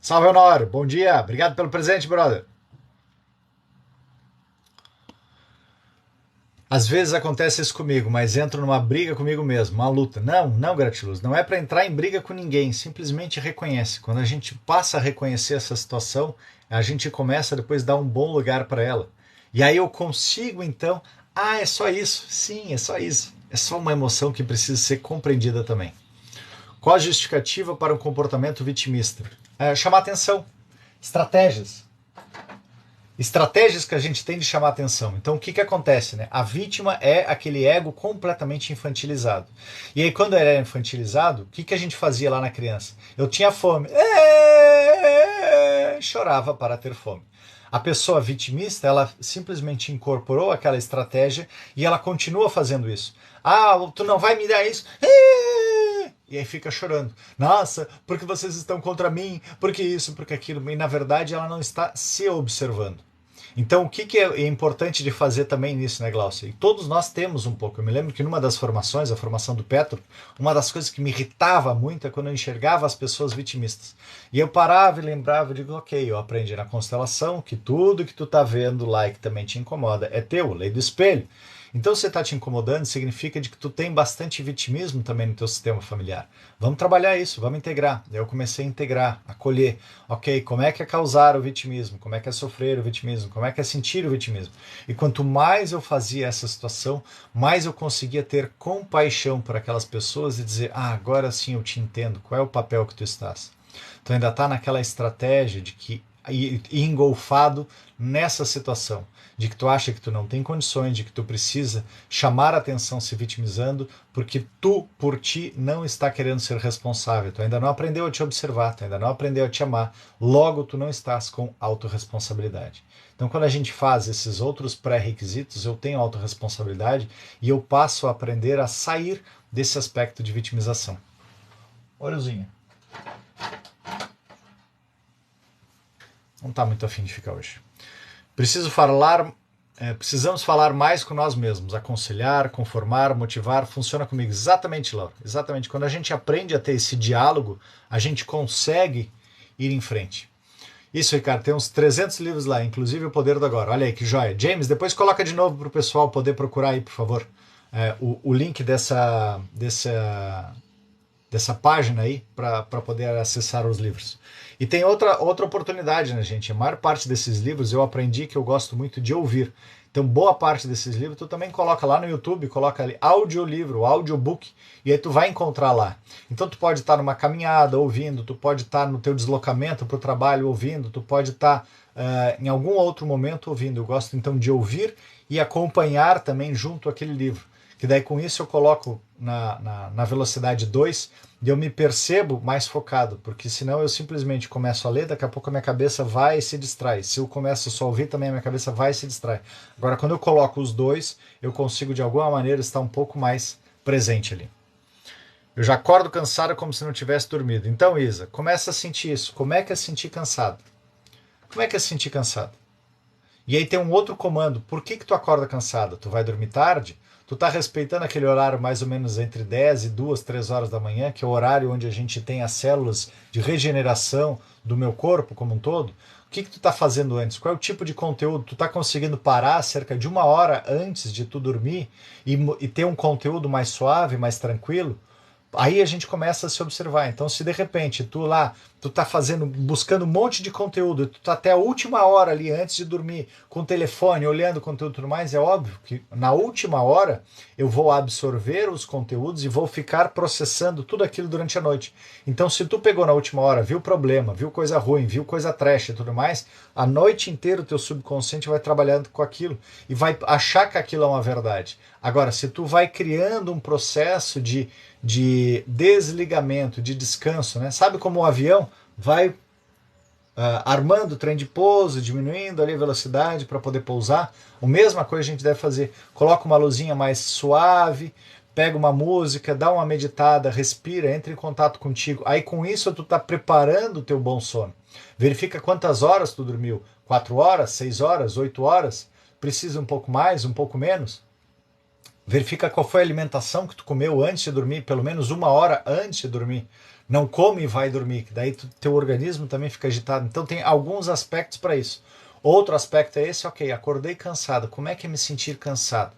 Salve, Honório. Bom dia. Obrigado pelo presente, brother. Às vezes acontece isso comigo, mas entro numa briga comigo mesmo, uma luta. Não, Gratiluz, não é para entrar em briga com ninguém, simplesmente reconhece. Quando a gente passa a reconhecer essa situação, a gente começa depois a dar um bom lugar para ela. E aí eu consigo então, é só isso. Sim, é só isso. É só uma emoção que precisa ser compreendida também. Qual a justificativa para um comportamento vitimista? Chamar atenção. Estratégias. Estratégias que a gente tem de chamar atenção. Então o que acontece? Né? A vítima é aquele ego completamente infantilizado. E aí quando ele era infantilizado, o que a gente fazia lá na criança? Eu tinha fome. Chorava para ter fome. A pessoa vitimista, ela simplesmente incorporou aquela estratégia e ela continua fazendo isso. Tu não vai me dar isso? E aí fica chorando. Nossa, porque vocês estão contra mim? Porque isso, porque aquilo. E na verdade ela não está se observando. Então o que é importante de fazer também nisso, né, Glaucia? E todos nós temos um pouco. Eu me lembro que numa das formações, a formação do Petro, uma das coisas que me irritava muito é quando eu enxergava as pessoas vitimistas. E eu parava e lembrava, eu digo, ok, eu aprendi na constelação que tudo que tu tá vendo lá e que também te incomoda é teu, lei do espelho. Então, se está te incomodando, significa de que tu tem bastante vitimismo também no teu sistema familiar. Vamos trabalhar isso, vamos integrar. Daí eu comecei a integrar, acolher. Ok, como é que é causar o vitimismo? Como é que é sofrer o vitimismo? Como é que é sentir o vitimismo? E quanto mais eu fazia essa situação, mais eu conseguia ter compaixão por aquelas pessoas e dizer, agora sim eu te entendo, qual é o papel que tu estás? Tu ainda está naquela estratégia de que engolfado nessa situação, de que tu acha que tu não tem condições, de que tu precisa chamar a atenção se vitimizando, porque tu, por ti, não está querendo ser responsável. Tu ainda não aprendeu a te observar, tu ainda não aprendeu a te amar, logo tu não estás com autorresponsabilidade. Então quando a gente faz esses outros pré-requisitos, eu tenho autorresponsabilidade e eu passo a aprender a sair desse aspecto de vitimização. Olhozinho. Não está muito afim de ficar hoje. Precisamos falar mais com nós mesmos, aconselhar, conformar, motivar, funciona comigo. Exatamente, Laura, exatamente. Quando a gente aprende a ter esse diálogo, a gente consegue ir em frente. Isso, Ricardo, tem uns 300 livros lá, inclusive O Poder do Agora. Olha aí, que joia. James, depois coloca de novo para o pessoal poder procurar aí, por favor, o link dessa página aí para poder acessar os livros. E tem outra oportunidade, né, gente? A maior parte desses livros eu aprendi que eu gosto muito de ouvir. Então, boa parte desses livros tu também coloca lá no YouTube, coloca ali audiolivro, audiobook, e aí tu vai encontrar lá. Então, tu pode estar numa caminhada ouvindo, tu pode estar no teu deslocamento para o trabalho ouvindo, tu pode estar em algum outro momento ouvindo. Eu gosto, então, de ouvir e acompanhar também junto àquele livro. Que daí com isso eu coloco na velocidade 2 e eu me percebo mais focado, porque senão eu simplesmente começo a ler, daqui a pouco a minha cabeça vai e se distrai. Se eu começo só a ouvir, também a minha cabeça vai e se distrai. Agora, quando eu coloco os dois, eu consigo de alguma maneira estar um pouco mais presente ali. Eu já acordo cansado como se não tivesse dormido. Então, Isa, começa a sentir isso. Como é que é sentir cansado? Como é que é sentir cansado? E aí tem um outro comando. Por que tu acorda cansado? Tu vai dormir tarde? Tu está respeitando aquele horário mais ou menos entre 10 e 2, 3 horas da manhã, que é o horário onde a gente tem as células de regeneração do meu corpo como um todo? O que tu está fazendo antes? Qual é o tipo de conteúdo? Tu está conseguindo parar cerca de 1 hora antes de tu dormir e ter um conteúdo mais suave, mais tranquilo? Aí a gente começa a se observar. Então, se de repente tu tá buscando um monte de conteúdo, tu tá até a última hora ali antes de dormir com o telefone, olhando conteúdo e tudo mais, é óbvio que na última hora eu vou absorver os conteúdos e vou ficar processando tudo aquilo durante a noite. Então, se tu pegou na última hora, viu problema, viu coisa ruim, viu coisa trash e tudo mais, a noite inteira o teu subconsciente vai trabalhando com aquilo e vai achar que aquilo é uma verdade. Agora, se tu vai criando um processo de desligamento, de descanso, né? Sabe como o avião vai armando o trem de pouso, diminuindo ali a velocidade para poder pousar? A mesma coisa a gente deve fazer. Coloca uma luzinha mais suave, pega uma música, dá uma meditada, respira, entra em contato contigo. Aí com isso tu está preparando o teu bom sono. Verifica quantas horas tu dormiu. 4 horas, 6 horas, 8 horas? Precisa um pouco mais, um pouco menos? Verifica qual foi a alimentação que tu comeu antes de dormir, pelo menos 1 hora antes de dormir. Não come e vai dormir, que daí teu organismo também fica agitado. Então tem alguns aspectos para isso. Outro aspecto é esse, ok, acordei cansado. Como é que é me sentir cansado?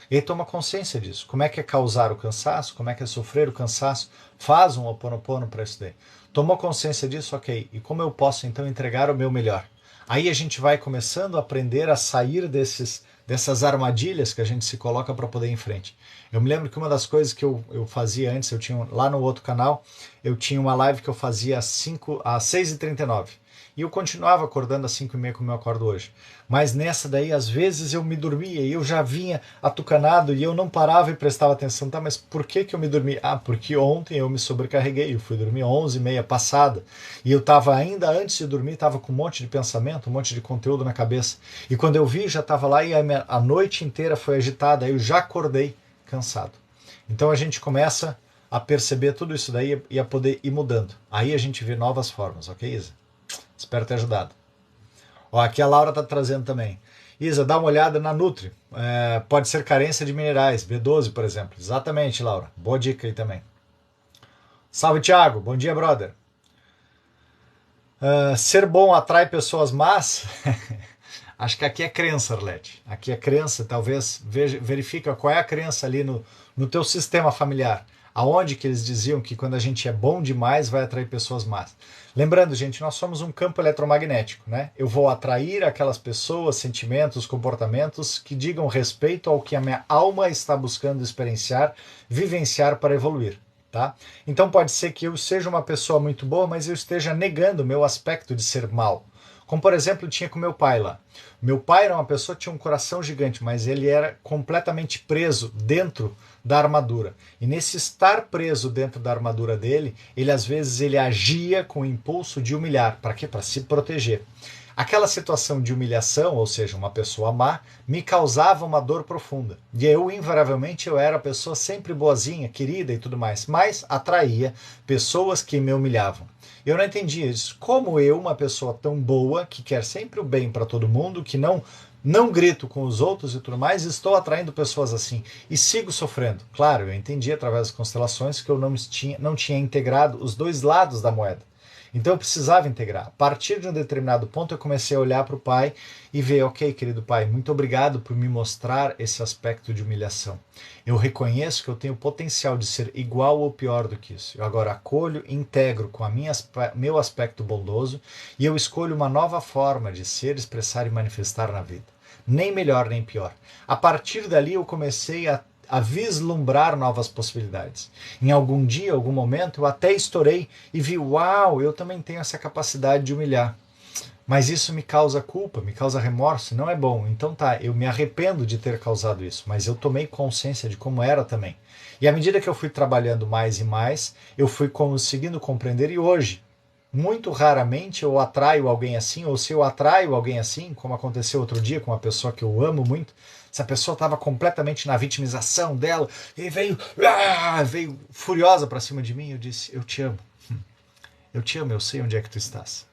E aí toma consciência disso. Como é que é causar o cansaço? Como é que é sofrer o cansaço? Faz um Ho'oponopono para isso daí. Tomou consciência disso? Ok. E como eu posso então entregar o meu melhor? Aí a gente vai começando a aprender a sair dessas armadilhas que a gente se coloca para poder ir em frente. Eu me lembro que uma das coisas que eu fazia antes, eu tinha lá no outro canal, eu tinha uma live que eu fazia às 6h39. E eu continuava acordando às 5h30 como eu acordo hoje. Mas nessa daí, às vezes eu me dormia e eu já vinha atucanado e eu não parava e prestava atenção. Tá, mas por que eu me dormi? Ah, porque ontem eu me sobrecarreguei. Eu fui dormir 11h30 passada. E eu estava ainda antes de dormir, estava com um monte de pensamento, um monte de conteúdo na cabeça. E quando eu vi, já estava lá e a noite inteira foi agitada. Aí eu já acordei cansado. Então a gente começa a perceber tudo isso daí e a poder ir mudando. Aí a gente vê novas formas, ok, Isa? Espero ter ajudado. Ó, aqui a Laura está trazendo também. Isa, dá uma olhada na Nutri. Pode ser carência de minerais, B12, por exemplo. Exatamente, Laura. Boa dica aí também. Salve, Thiago. Bom dia, brother. Ser bom atrai pessoas más? Acho que aqui é crença, Arlete. Aqui é crença. Talvez verifica qual é a crença ali no teu sistema familiar. Aonde que eles diziam que quando a gente é bom demais vai atrair pessoas más. Lembrando, gente, nós somos um campo eletromagnético, né? Eu vou atrair aquelas pessoas, sentimentos, comportamentos que digam respeito ao que a minha alma está buscando experienciar, vivenciar para evoluir, tá? Então pode ser que eu seja uma pessoa muito boa, mas eu esteja negando o meu aspecto de ser mal. Como, por exemplo, tinha com meu pai lá. Meu pai era uma pessoa que tinha um coração gigante, mas ele era completamente preso dentro da armadura. E nesse estar preso dentro da armadura dele, ele às vezes ele agia com o impulso de humilhar. Para quê? Para se proteger. Aquela situação de humilhação, ou seja, uma pessoa má, me causava uma dor profunda. E invariavelmente, eu era a pessoa sempre boazinha, querida e tudo mais, mas atraía pessoas que me humilhavam. Eu não entendia isso. Como eu, uma pessoa tão boa, que quer sempre o bem para todo mundo, que não grito com os outros e tudo mais, estou atraindo pessoas assim e sigo sofrendo. Claro, eu entendi através das constelações que eu não tinha integrado os dois lados da moeda. Então eu precisava integrar. A partir de um determinado ponto eu comecei a olhar para o pai e ver, ok, querido pai, muito obrigado por me mostrar esse aspecto de humilhação. Eu reconheço que eu tenho potencial de ser igual ou pior do que isso. Eu agora acolho, integro com meu aspecto bondoso e eu escolho uma nova forma de ser, expressar e manifestar na vida. Nem melhor nem pior. A partir dali eu comecei a vislumbrar novas possibilidades. Em algum dia, algum momento, eu até estourei e vi, uau, eu também tenho essa capacidade de humilhar. Mas isso me causa culpa, me causa remorso, não é bom. Então tá, eu me arrependo de ter causado isso, mas eu tomei consciência de como era também. E à medida que eu fui trabalhando mais e mais, eu fui conseguindo compreender e hoje, muito raramente eu atraio alguém assim, ou se eu atraio alguém assim, como aconteceu outro dia com uma pessoa que eu amo muito, essa pessoa estava completamente na vitimização dela e veio furiosa para cima de mim e eu disse, eu te amo. Eu te amo, eu sei onde é que tu estás.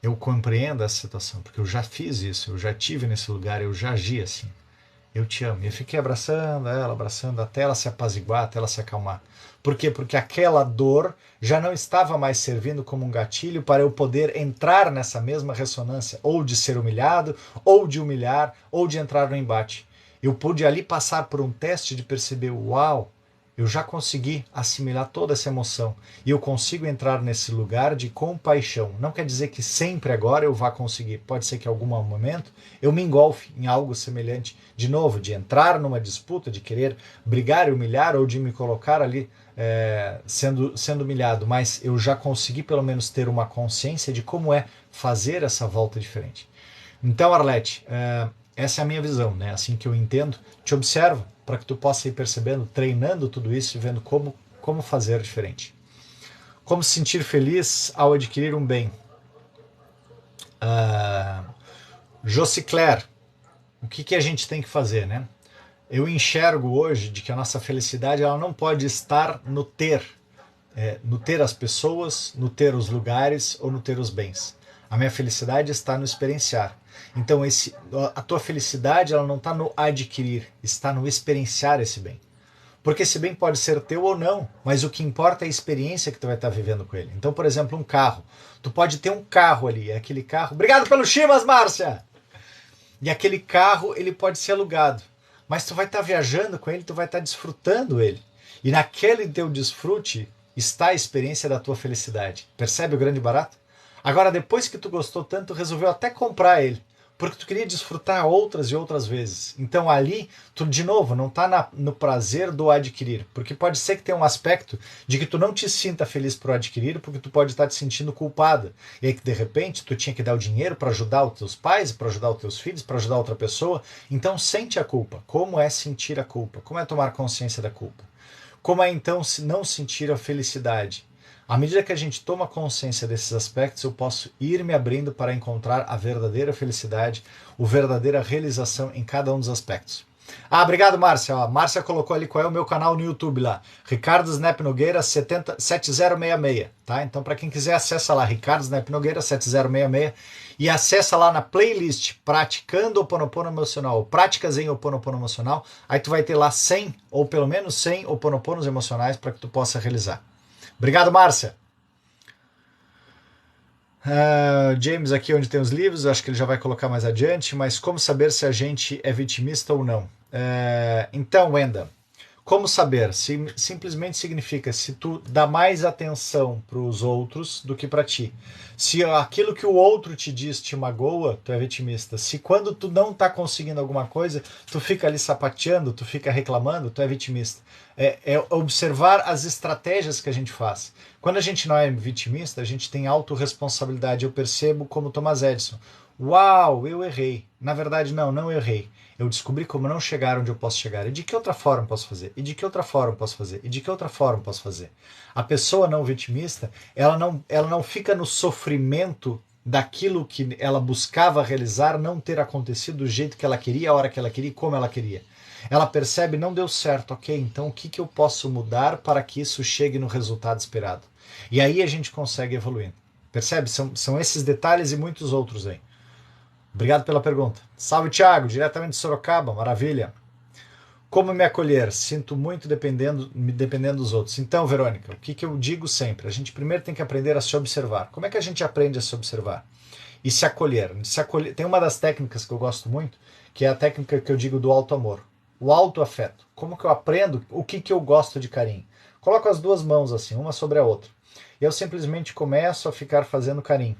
Eu compreendo essa situação, porque eu já fiz isso, eu já estive nesse lugar, eu já agi assim. Eu te amo. E eu fiquei abraçando até ela se apaziguar, até ela se acalmar. Por quê? Porque aquela dor já não estava mais servindo como um gatilho para eu poder entrar nessa mesma ressonância, ou de ser humilhado, ou de humilhar, ou de entrar no embate. Eu pude ali passar por um teste de perceber, uau, Eu já consegui assimilar toda essa emoção e eu consigo entrar nesse lugar de compaixão. Não quer dizer que sempre agora eu vá conseguir. Pode ser que em algum momento eu me engolfe em algo semelhante, de novo, de entrar numa disputa, de querer brigar e humilhar ou de me colocar ali sendo humilhado. Mas eu já consegui pelo menos ter uma consciência de como é fazer essa volta diferente. Então, Arlete, essa é a minha visão, né? Assim que eu entendo, te observo para que tu possa ir percebendo, treinando tudo isso e vendo como fazer diferente. Como se sentir feliz ao adquirir um bem. Jocicler, o que a gente tem que fazer, né? Eu enxergo hoje de que a nossa felicidade ela não pode estar no ter as pessoas, no ter os lugares ou no ter os bens. A minha felicidade está no experienciar. Então a tua felicidade ela não está no adquirir, está no experienciar esse bem. Porque esse bem pode ser teu ou não, mas o que importa é a experiência que tu vai estar vivendo com ele. Então, por exemplo, um carro. Tu pode ter um carro ali, aquele carro... Obrigado pelo Chivas, Márcia! E aquele carro, ele pode ser alugado. Mas tu vai estar viajando com ele, tu vai estar desfrutando ele. E naquele teu desfrute está a experiência da tua felicidade. Percebe o grande barato? Agora, depois que tu gostou tanto, tu resolveu até comprar ele. Porque tu queria desfrutar outras e outras vezes. Então ali, tu de novo, não está no prazer do adquirir. Porque pode ser que tenha um aspecto de que tu não te sinta feliz por adquirir, porque tu pode estar te sentindo culpada. E aí que de repente tu tinha que dar o dinheiro para ajudar os teus pais, para ajudar os teus filhos, para ajudar outra pessoa. Então sente a culpa. Como é sentir a culpa? Como é tomar consciência da culpa? Como é então não sentir a felicidade? À medida que a gente toma consciência desses aspectos, eu posso ir me abrindo para encontrar a verdadeira felicidade, a verdadeira realização em cada um dos aspectos. Obrigado, Márcia. Márcia colocou ali qual é o meu canal no YouTube lá. Ricardo Snap Nogueira 7066. Tá? Então, para quem quiser, acessa lá, Ricardo Snap Nogueira 7066 e acessa lá na playlist Praticando Ho'oponopono Emocional, Práticas em Ho'oponopono Emocional. Aí tu vai ter lá 100, ou pelo menos 100 Ho'oponoponos emocionais para que tu possa realizar. Obrigado, Márcia. James aqui onde tem os livros, acho que ele já vai colocar mais adiante, mas como saber se a gente é vitimista ou não? Então, Wenda, como saber? Simplesmente significa se tu dá mais atenção para os outros do que para ti. Se aquilo que o outro te diz te magoa, tu é vitimista. Se quando tu não está conseguindo alguma coisa, tu fica ali sapateando, tu fica reclamando, tu é vitimista. É observar as estratégias que a gente faz. Quando a gente não é vitimista, a gente tem autorresponsabilidade. Eu percebo como Thomas Edison. Uau, eu errei. Na verdade, não errei. Eu descobri como não chegar onde eu posso chegar. E de que outra forma posso fazer? E de que outra forma posso fazer? E de que outra forma posso fazer? A pessoa não vitimista, ela não fica no sofrimento daquilo que ela buscava realizar não ter acontecido do jeito que ela queria, a hora que ela queria e como ela queria. Ela percebe, não deu certo, ok, então o que eu posso mudar para que isso chegue no resultado esperado? E aí a gente consegue evoluir. Percebe? São esses detalhes e muitos outros aí. Obrigado pela pergunta. Salve, Thiago, diretamente de Sorocaba, maravilha. Como me acolher? Sinto muito dependendo dos outros. Então, Verônica, o que eu digo sempre? A gente primeiro tem que aprender a se observar. Como é que a gente aprende a se observar? E se acolher. Tem uma das técnicas que eu gosto muito, que é a técnica que eu digo do auto-amor. O auto-afeto. Como que eu aprendo o que eu gosto de carinho? Coloco as duas mãos assim, uma sobre a outra. E eu simplesmente começo a ficar fazendo carinho.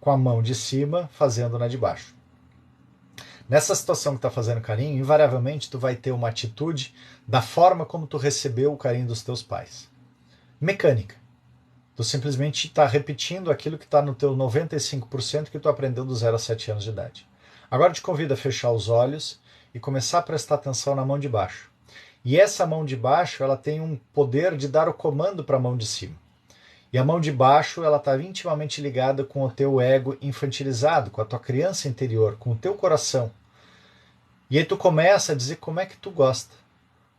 Com a mão de cima, fazendo na de baixo. Nessa situação que está fazendo carinho, invariavelmente tu vai ter uma atitude da forma como tu recebeu o carinho dos teus pais. Mecânica. Tu simplesmente está repetindo aquilo que está no teu 95% que tu aprendeu do 0 a 7 anos de idade. Agora eu te convido a fechar os olhos e começar a prestar atenção na mão de baixo. E essa mão de baixo, ela tem um poder de dar o comando para a mão de cima. E a mão de baixo, ela está intimamente ligada com o teu ego infantilizado, com a tua criança interior, com o teu coração. E aí tu começa a dizer como é que tu gosta.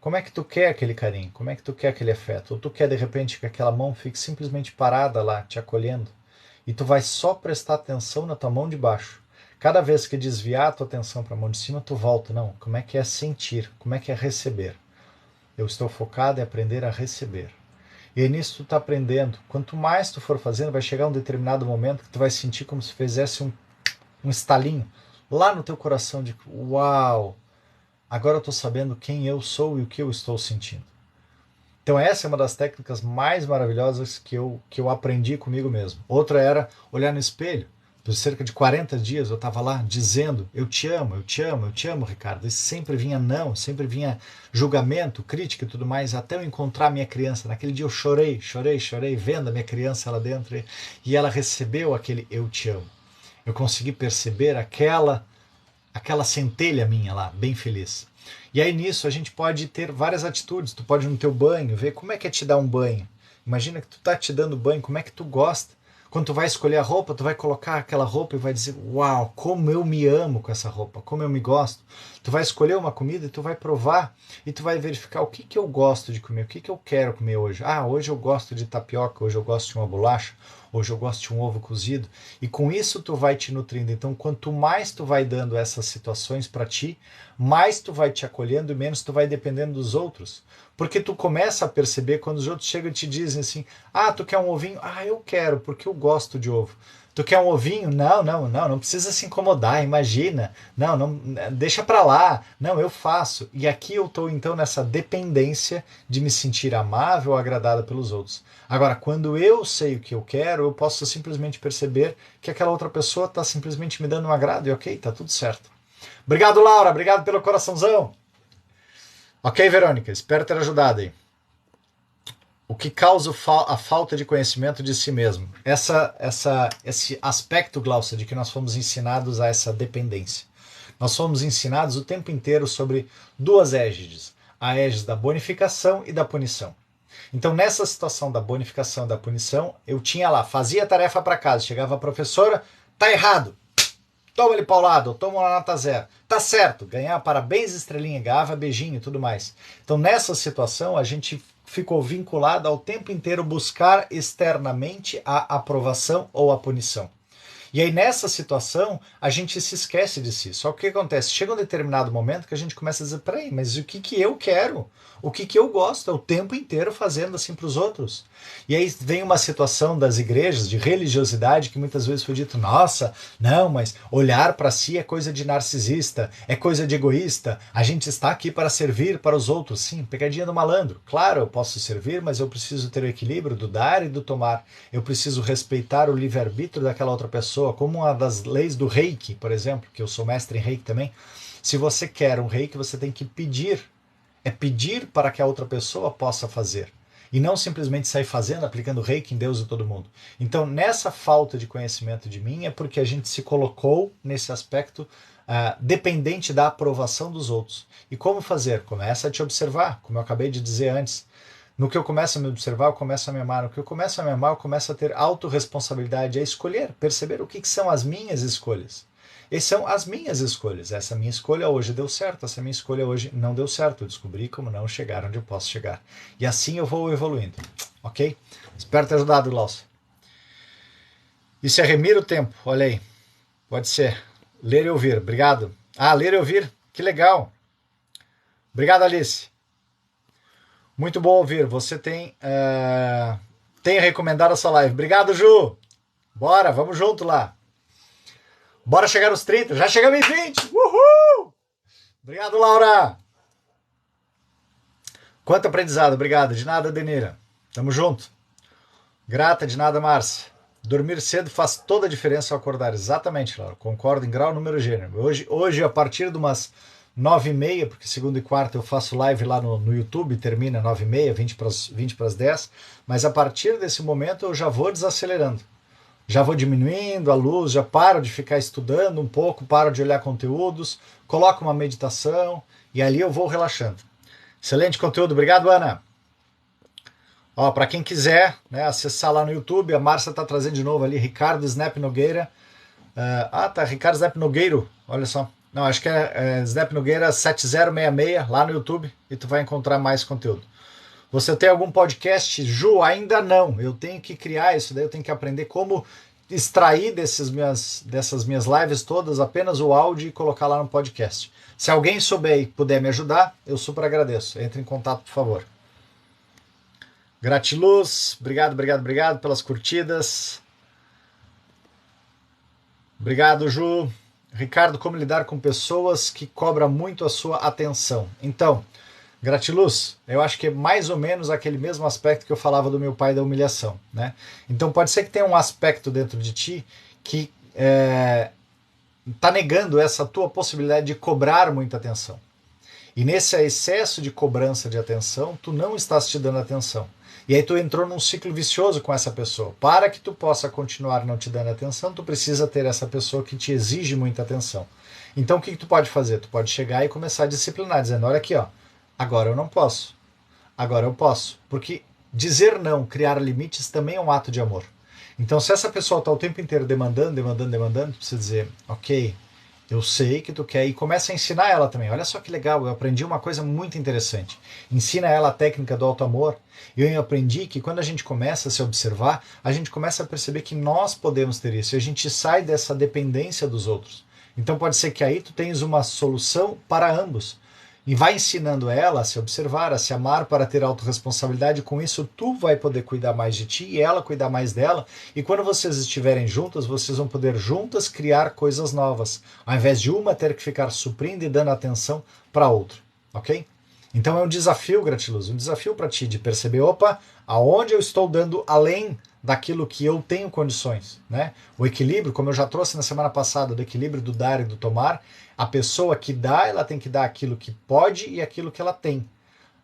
Como é que tu quer aquele carinho? Como é que tu quer aquele afeto? Ou tu quer, de repente, que aquela mão fique simplesmente parada lá, te acolhendo. E tu vai só prestar atenção na tua mão de baixo. Cada vez que desviar a tua atenção para a mão de cima, tu volta. Não, como é que é sentir? Como é que é receber? Eu estou focado em aprender a receber. E aí nisso tu tá aprendendo. Quanto mais tu for fazendo, vai chegar um determinado momento que tu vai sentir como se fizesse um estalinho lá no teu coração de uau, agora eu tô sabendo quem eu sou e o que eu estou sentindo. Então essa é uma das técnicas mais maravilhosas que eu aprendi comigo mesmo. Outra era olhar no espelho. Por cerca de 40 dias eu estava lá dizendo: eu te amo, eu te amo, eu te amo, Ricardo. E sempre vinha não, sempre vinha julgamento, crítica e tudo mais, até eu encontrar minha criança. Naquele dia eu chorei, chorei, chorei, vendo a minha criança lá dentro, e ela recebeu aquele eu te amo. Eu consegui perceber aquela centelha minha lá, bem feliz. E aí nisso a gente pode ter várias atitudes. Tu pode ir no teu banho, ver como é que é te dar um banho. Imagina que tu tá te dando banho, como é que tu gosta. Quando tu vai escolher a roupa, tu vai colocar aquela roupa e vai dizer: uau, como eu me amo com essa roupa, como eu me gosto. Tu vai escolher uma comida e tu vai provar e tu vai verificar o que que eu gosto de comer, o que que eu quero comer hoje. Ah, hoje eu gosto de tapioca, hoje eu gosto de uma bolacha, hoje eu gosto de um ovo cozido. E com isso tu vai te nutrindo. Então, quanto mais tu vai dando essas situações para ti, mais tu vai te acolhendo e menos tu vai dependendo dos outros. Porque tu começa a perceber quando os outros chegam e te dizem assim: ah, tu quer um ovinho? Ah, eu quero, porque eu gosto de ovo. Tu quer um ovinho? Não, não, não, não precisa se incomodar, imagina. Não, não, deixa pra lá. Não, eu faço. E aqui eu tô então nessa dependência de me sentir amável ou agradada pelos outros. Agora, quando eu sei o que eu quero, eu posso simplesmente perceber que aquela outra pessoa está simplesmente me dando um agrado e ok, tá tudo certo. Obrigado, Laura. Obrigado pelo coraçãozão. Ok, Verônica, espero ter ajudado aí. O que causa a falta de conhecimento de si mesmo? Esse aspecto, Glaucia, de que nós fomos ensinados a essa dependência. Nós fomos ensinados o tempo inteiro sobre duas égides: a égide da bonificação e da punição. Então, nessa situação da bonificação e da punição, eu tinha lá, fazia a tarefa para casa, chegava a professora: tá errado, toma ele paulado, toma uma nota zero. Tá certo, ganhar parabéns, estrelinha, ganhava beijinho e tudo mais. Então, nessa situação, a gente ficou vinculado ao tempo inteiro buscar externamente a aprovação ou a punição. E aí, nessa situação, a gente se esquece de si. Só que o que acontece? Chega um determinado momento que a gente começa a dizer: peraí, mas o que que eu quero? O que que eu gosto? É o tempo inteiro fazendo assim para os outros. E aí vem uma situação das igrejas, de religiosidade, que muitas vezes foi dito: nossa, não, mas olhar para si é coisa de narcisista, é coisa de egoísta, a gente está aqui para servir para os outros. Sim, pegadinha do malandro. Claro, eu posso servir, mas eu preciso ter o equilíbrio do dar e do tomar. Eu preciso respeitar o livre-arbítrio daquela outra pessoa, como uma das leis do Reiki, por exemplo, que eu sou mestre em Reiki também. Se você quer um Reiki, você tem que pedir. É pedir para que a outra pessoa possa fazer. E não simplesmente sair fazendo, aplicando reiki em Deus e todo mundo. Então, nessa falta de conhecimento de mim, é porque a gente se colocou nesse aspecto dependente da aprovação dos outros. E como fazer? Começa a te observar, como eu acabei de dizer antes. No que eu começo a me observar, eu começo a me amar. No que eu começo a me amar, eu começo a ter autorresponsabilidade, a escolher, perceber o que são as minhas escolhas. Essas são as minhas escolhas. Essa minha escolha hoje deu certo, essa minha escolha hoje não deu certo. Eu descobri como não chegar onde eu posso chegar. E assim eu vou evoluindo. Ok? Espero ter ajudado, Glaucio. Isso é remir o tempo. Olha aí. Pode ser. Ler e ouvir. Obrigado. Ah, ler e ouvir. Que legal. Obrigado, Alice. Muito bom ouvir. Você tem recomendado essa live. Obrigado, Ju. Bora, vamos junto lá. Bora chegar nos 30. Já chegamos em 20. Uhul! Obrigado, Laura. Quanto aprendizado. Obrigado. De nada, Denira. Tamo junto. Grata, de nada, Márcia. Dormir cedo faz toda a diferença ao acordar. Exatamente, Laura. Concordo em grau, número e gênero. Hoje, a partir de umas 9h30, porque segunda e quarta eu faço live lá no YouTube, termina 9h30, 20 para as 10. Mas a partir desse momento eu já vou desacelerando. Já vou diminuindo a luz, já paro de ficar estudando um pouco, paro de olhar conteúdos, coloco uma meditação e ali eu vou relaxando. Excelente conteúdo, obrigado, Ana. Ó, para quem quiser, né, acessar lá no YouTube, a Márcia está trazendo de novo ali Ricardo Snap Nogueira. Tá, Ricardo Snap Nogueiro, olha só. Não, acho que é Snap Nogueira 7066 lá no YouTube e tu vai encontrar mais conteúdo. Você tem algum podcast? Ju, ainda não. Eu tenho que criar isso, daí eu tenho que aprender como extrair dessas minhas lives todas apenas o áudio e colocar lá no podcast. Se alguém souber e puder me ajudar, eu super agradeço. Entre em contato, por favor. Gratiluz, obrigado pelas curtidas. Obrigado, Ju. Ricardo, como lidar com pessoas que cobram muito a sua atenção? Então, Gratiluz, eu acho que é mais ou menos aquele mesmo aspecto que eu falava do meu pai da humilhação, né? Então pode ser que tenha um aspecto dentro de ti que está negando essa tua possibilidade de cobrar muita atenção. E nesse excesso de cobrança de atenção, tu não estás te dando atenção. E aí tu entrou num ciclo vicioso com essa pessoa. Para que tu possa continuar não te dando atenção, tu precisa ter essa pessoa que te exige muita atenção. Então o que tu pode fazer? Tu pode chegar e começar a disciplinar, dizendo, olha aqui, ó, agora eu não posso. Agora eu posso. Porque dizer não, criar limites também é um ato de amor. Então se essa pessoa está o tempo inteiro demandando, tu precisa dizer, ok, eu sei que tu quer, e começa a ensinar ela também. Olha só que legal, eu aprendi uma coisa muito interessante. Ensina ela a técnica do auto-amor. E eu aprendi que quando a gente começa a se observar, a gente começa a perceber que nós podemos ter isso. E a gente sai dessa dependência dos outros. Então pode ser que aí tu tenhas uma solução para ambos. E vai ensinando ela a se observar, a se amar para ter autorresponsabilidade. Com isso, tu vai poder cuidar mais de ti e ela cuidar mais dela. E quando vocês estiverem juntas, vocês vão poder juntas criar coisas novas, ao invés de uma ter que ficar suprindo e dando atenção para outra. Ok? Então é um desafio, Gratiluz, um desafio para ti de perceber, opa, aonde eu estou dando além daquilo que eu tenho condições, né? O equilíbrio, como eu já trouxe na semana passada, do equilíbrio do dar e do tomar, a pessoa que dá, ela tem que dar aquilo que pode e aquilo que ela tem.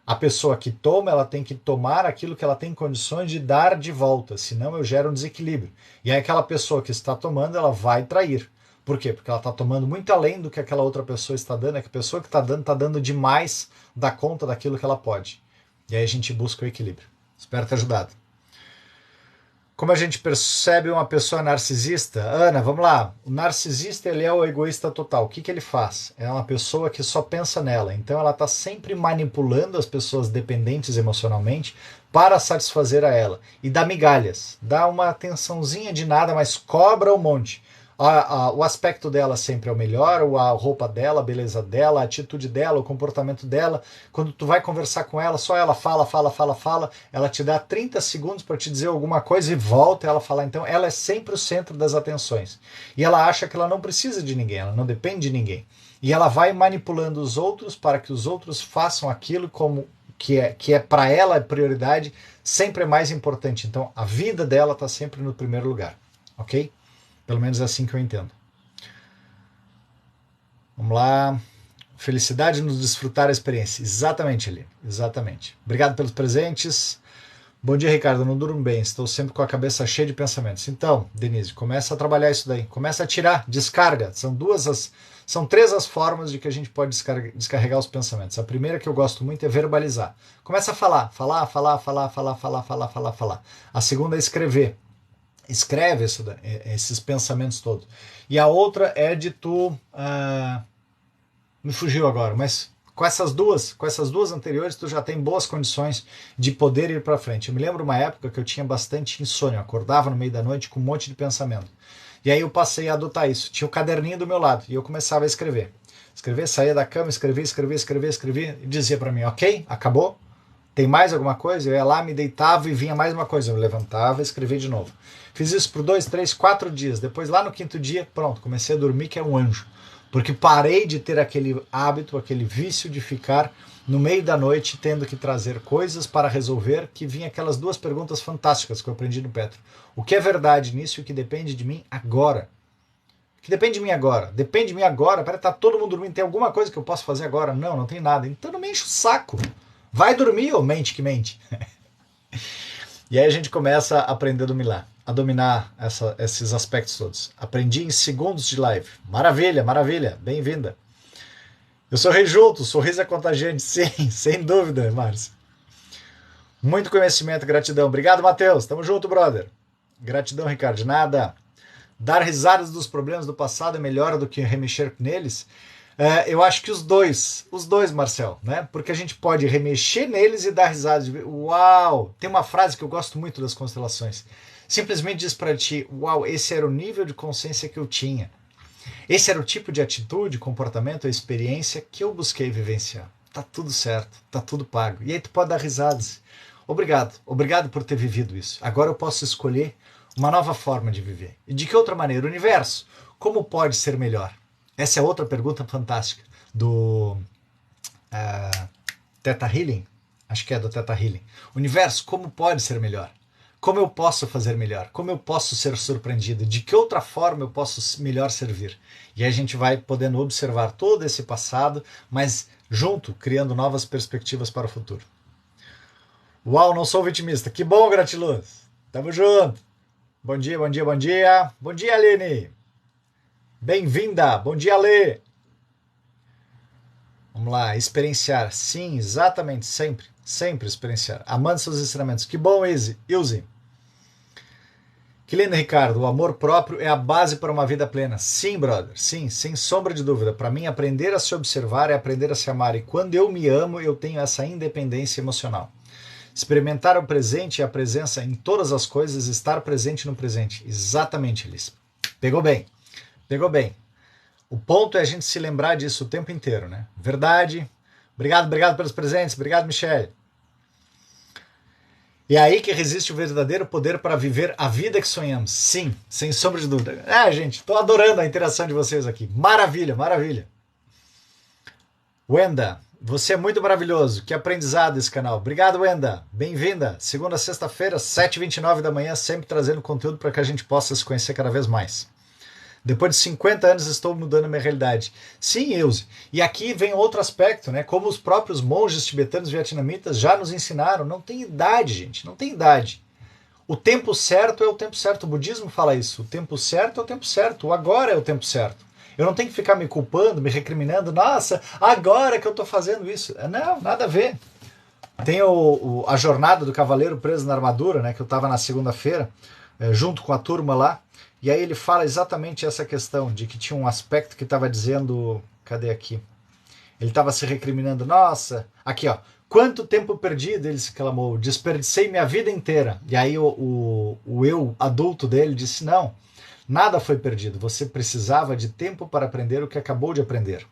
A pessoa que toma, ela tem que tomar aquilo que ela tem condições de dar de volta, senão eu gero um desequilíbrio. E aí aquela pessoa que está tomando, ela vai trair. Por quê? Porque ela está tomando muito além do que aquela outra pessoa está dando, é que a pessoa que está dando demais da conta daquilo que ela pode. E aí a gente busca o equilíbrio. Espero ter ajudado. Como a gente percebe uma pessoa narcisista? Ana, vamos lá. O narcisista, ele é o egoísta total. O que ele faz? É uma pessoa que só pensa nela. Então ela está sempre manipulando as pessoas dependentes emocionalmente para satisfazer a ela. E dá migalhas. Dá uma atençãozinha de nada, mas cobra um monte. O aspecto dela sempre é o melhor, a roupa dela, a beleza dela, a atitude dela, o comportamento dela. Quando tu vai conversar com ela, só ela fala, ela te dá 30 segundos para te dizer alguma coisa e volta ela falar. Então ela é sempre o centro das atenções. E ela acha que ela não precisa de ninguém, ela não depende de ninguém. E ela vai manipulando os outros para que os outros façam aquilo como que é para ela a prioridade, sempre é mais importante. Então a vida dela está sempre no primeiro lugar, ok? Pelo menos é assim que eu entendo. Vamos lá. Felicidade nos desfrutar a experiência. Exatamente, Eli. Exatamente. Obrigado pelos presentes. Bom dia, Ricardo. Não durmo bem. Estou sempre com a cabeça cheia de pensamentos. Então, Denise, começa a trabalhar isso daí. Começa a tirar, descarga. São três as formas de que a gente pode descarregar os pensamentos. A primeira que eu gosto muito é verbalizar. Começa a falar. A segunda é escrever. Escreve esses pensamentos todos. E a outra é de tu... me fugiu agora, mas com essas duas anteriores, tu já tem boas condições de poder ir para frente. Eu me lembro uma época que eu tinha bastante insônia, eu acordava no meio da noite com um monte de pensamento. E aí eu passei a adotar isso. Tinha o caderninho do meu lado e eu começava a escrever. Saía da cama, escrevia e dizia para mim, ok, acabou? Tem mais alguma coisa? Eu ia lá, me deitava e vinha mais uma coisa. Eu levantava e escrevia de novo. Fiz isso por 2, 3, 4 dias. Depois, lá no quinto dia, pronto, comecei a dormir que é um anjo. Porque parei de ter aquele hábito, aquele vício de ficar no meio da noite tendo que trazer coisas para resolver, que vinha aquelas duas perguntas fantásticas que eu aprendi no Petro. O que é verdade nisso e o que depende de mim agora? O que depende de mim agora? Depende de mim agora? Peraí, tá todo mundo dormindo, tem alguma coisa que eu posso fazer agora? Não, não tem nada. Então não me enche o saco. Vai dormir, ô mente que mente. E aí a gente começa a aprender a dominar esses aspectos todos. Aprendi em segundos de live. Maravilha, maravilha. Bem-vinda. Eu sorri junto, sorriso é contagiante. Sim, sem dúvida, Márcio. Muito conhecimento, gratidão. Obrigado, Matheus. Tamo junto, brother. Gratidão, Ricardo. De nada. Dar risadas dos problemas do passado é melhor do que remexer neles? Eu acho que os dois, Marcel, né? Porque a gente pode remexer neles e dar risadas. Uau! Tem uma frase que eu gosto muito das constelações. Simplesmente diz para ti, uau, esse era o nível de consciência que eu tinha. Esse era o tipo de atitude, comportamento, experiência que eu busquei vivenciar. Tá tudo certo, tá tudo pago. E aí tu pode dar risadas. Obrigado por ter vivido isso. Agora eu posso escolher uma nova forma de viver. E de que outra maneira? O universo, como pode ser melhor? Essa é outra pergunta fantástica do Theta Healing? Acho que é do Theta Healing. Universo, como pode ser melhor? Como eu posso fazer melhor? Como eu posso ser surpreendido? De que outra forma eu posso melhor servir? E aí a gente vai podendo observar todo esse passado, mas junto, criando novas perspectivas para o futuro. Uau, não sou vitimista. Que bom, Gratiluz. Tamo junto. Bom dia, bom dia, bom dia. Bom dia, Aline. Bem-vinda. Bom dia, Lê. Vamos lá, experienciar. Sim, exatamente, sempre. Sempre experienciar. Amando seus ensinamentos. Que bom, Ilse. Que lindo, Ricardo. O amor próprio é a base para uma vida plena. Sim, brother. Sim, sem sombra de dúvida. Para mim, aprender a se observar é aprender a se amar. E quando eu me amo, eu tenho essa independência emocional. Experimentar o presente e a presença em todas as coisas, estar presente no presente. Exatamente, Elis. Pegou bem. Pegou bem. O ponto é a gente se lembrar disso o tempo inteiro, né? Verdade. Obrigado pelos presentes. Obrigado, Michele. E é aí que resiste o verdadeiro poder para viver a vida que sonhamos. Sim, sem sombra de dúvida. Gente, estou adorando a interação de vocês aqui. Maravilha, maravilha. Wenda, você é muito maravilhoso. Que aprendizado esse canal. Obrigado, Wenda. Bem-vinda. Segunda a sexta-feira, 7h29 da manhã, sempre trazendo conteúdo para que a gente possa se conhecer cada vez mais. Depois de 50 anos estou mudando minha realidade. Sim, Ilse. E aqui vem outro aspecto, né? Como os próprios monges tibetanos vietnamitas já nos ensinaram, não tem idade, gente, não tem idade. O tempo certo é o tempo certo. O budismo fala isso. O tempo certo é o tempo certo. O agora é o tempo certo. Eu não tenho que ficar me culpando, me recriminando. Nossa, agora que eu estou fazendo isso. Não, nada a ver. Tem a jornada do cavaleiro preso na armadura, né? Que eu estava na segunda-feira, junto com a turma lá. E aí ele fala exatamente essa questão de que tinha um aspecto que estava dizendo... Cadê aqui? Ele estava se recriminando. Nossa, aqui ó. Quanto tempo perdido, ele se clamou. Desperdicei minha vida inteira. E aí o eu adulto dele disse, não, nada foi perdido. Você precisava de tempo para aprender o que acabou de aprender.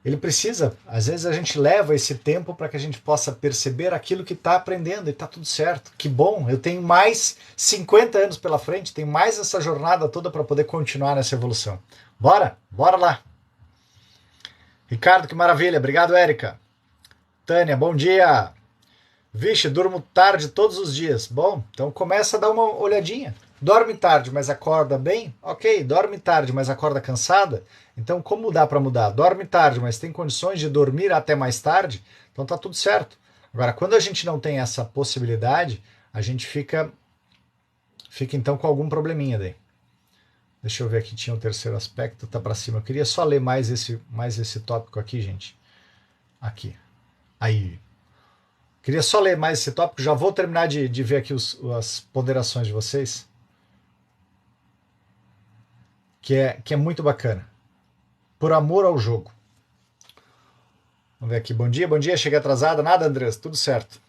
Ele precisa, às vezes a gente leva esse tempo para que a gente possa perceber aquilo que está aprendendo e está tudo certo. Que bom, eu tenho mais 50 anos pela frente, tenho mais essa jornada toda para poder continuar nessa evolução. Bora lá. Ricardo, que maravilha, obrigado, Érica. Tânia, bom dia. Vixe, durmo tarde todos os dias. Bom, então começa a dar uma olhadinha. Dorme tarde, mas acorda bem? Ok, dorme tarde, mas acorda cansada? Então, como dá para mudar? Dorme tarde, mas tem condições de dormir até mais tarde? Então tá tudo certo. Agora, quando a gente não tem essa possibilidade, a gente fica então com algum probleminha daí. Deixa eu ver aqui, tinha o terceiro aspecto, tá para cima. Eu queria só ler mais esse tópico aqui, gente. Aqui. Aí. Queria só ler mais esse tópico, já vou terminar de ver aqui as ponderações de vocês. Que é muito bacana. Por amor ao jogo. Vamos ver aqui. Bom dia. Cheguei atrasada. Nada, Andrés. Tudo certo.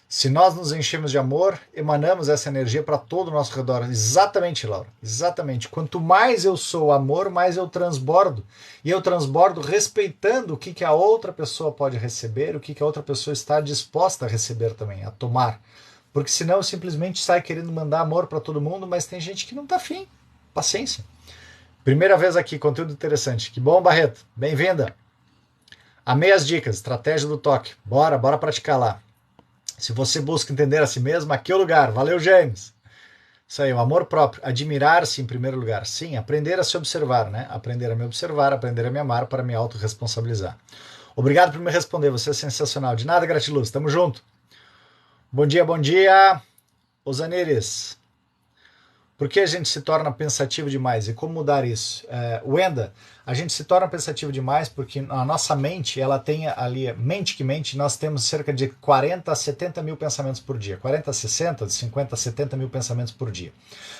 Se nós nos enchemos de amor, emanamos essa energia para todo o nosso redor. Exatamente, Laura. Exatamente. Quanto mais eu sou amor, mais eu transbordo. E eu transbordo respeitando o que a outra pessoa pode receber, o que a outra pessoa está disposta a receber também, a tomar. Porque senão eu simplesmente saio querendo mandar amor para todo mundo, mas tem gente que não está afim. Paciência. Primeira vez aqui, conteúdo interessante. Que bom, Barreto. Bem-vinda. Amei as dicas, estratégia do toque. Bora praticar lá. Se você busca entender a si mesmo, aqui é o lugar. Valeu, James. Isso aí, o amor próprio. Admirar-se em primeiro lugar. Sim, aprender a se observar, né? Aprender a me observar, aprender a me amar para me autorresponsabilizar. Obrigado por me responder, você é sensacional. De nada, Gratiluz. Tamo junto. Bom dia. Osanires. Por que a gente se torna pensativo demais? E como mudar isso? Wenda, a gente se torna pensativo demais porque a nossa mente, ela tem ali, mente que mente, nós temos cerca de 40 a 70 mil pensamentos por dia. 40 a 60, de 50 a 70 mil pensamentos por dia.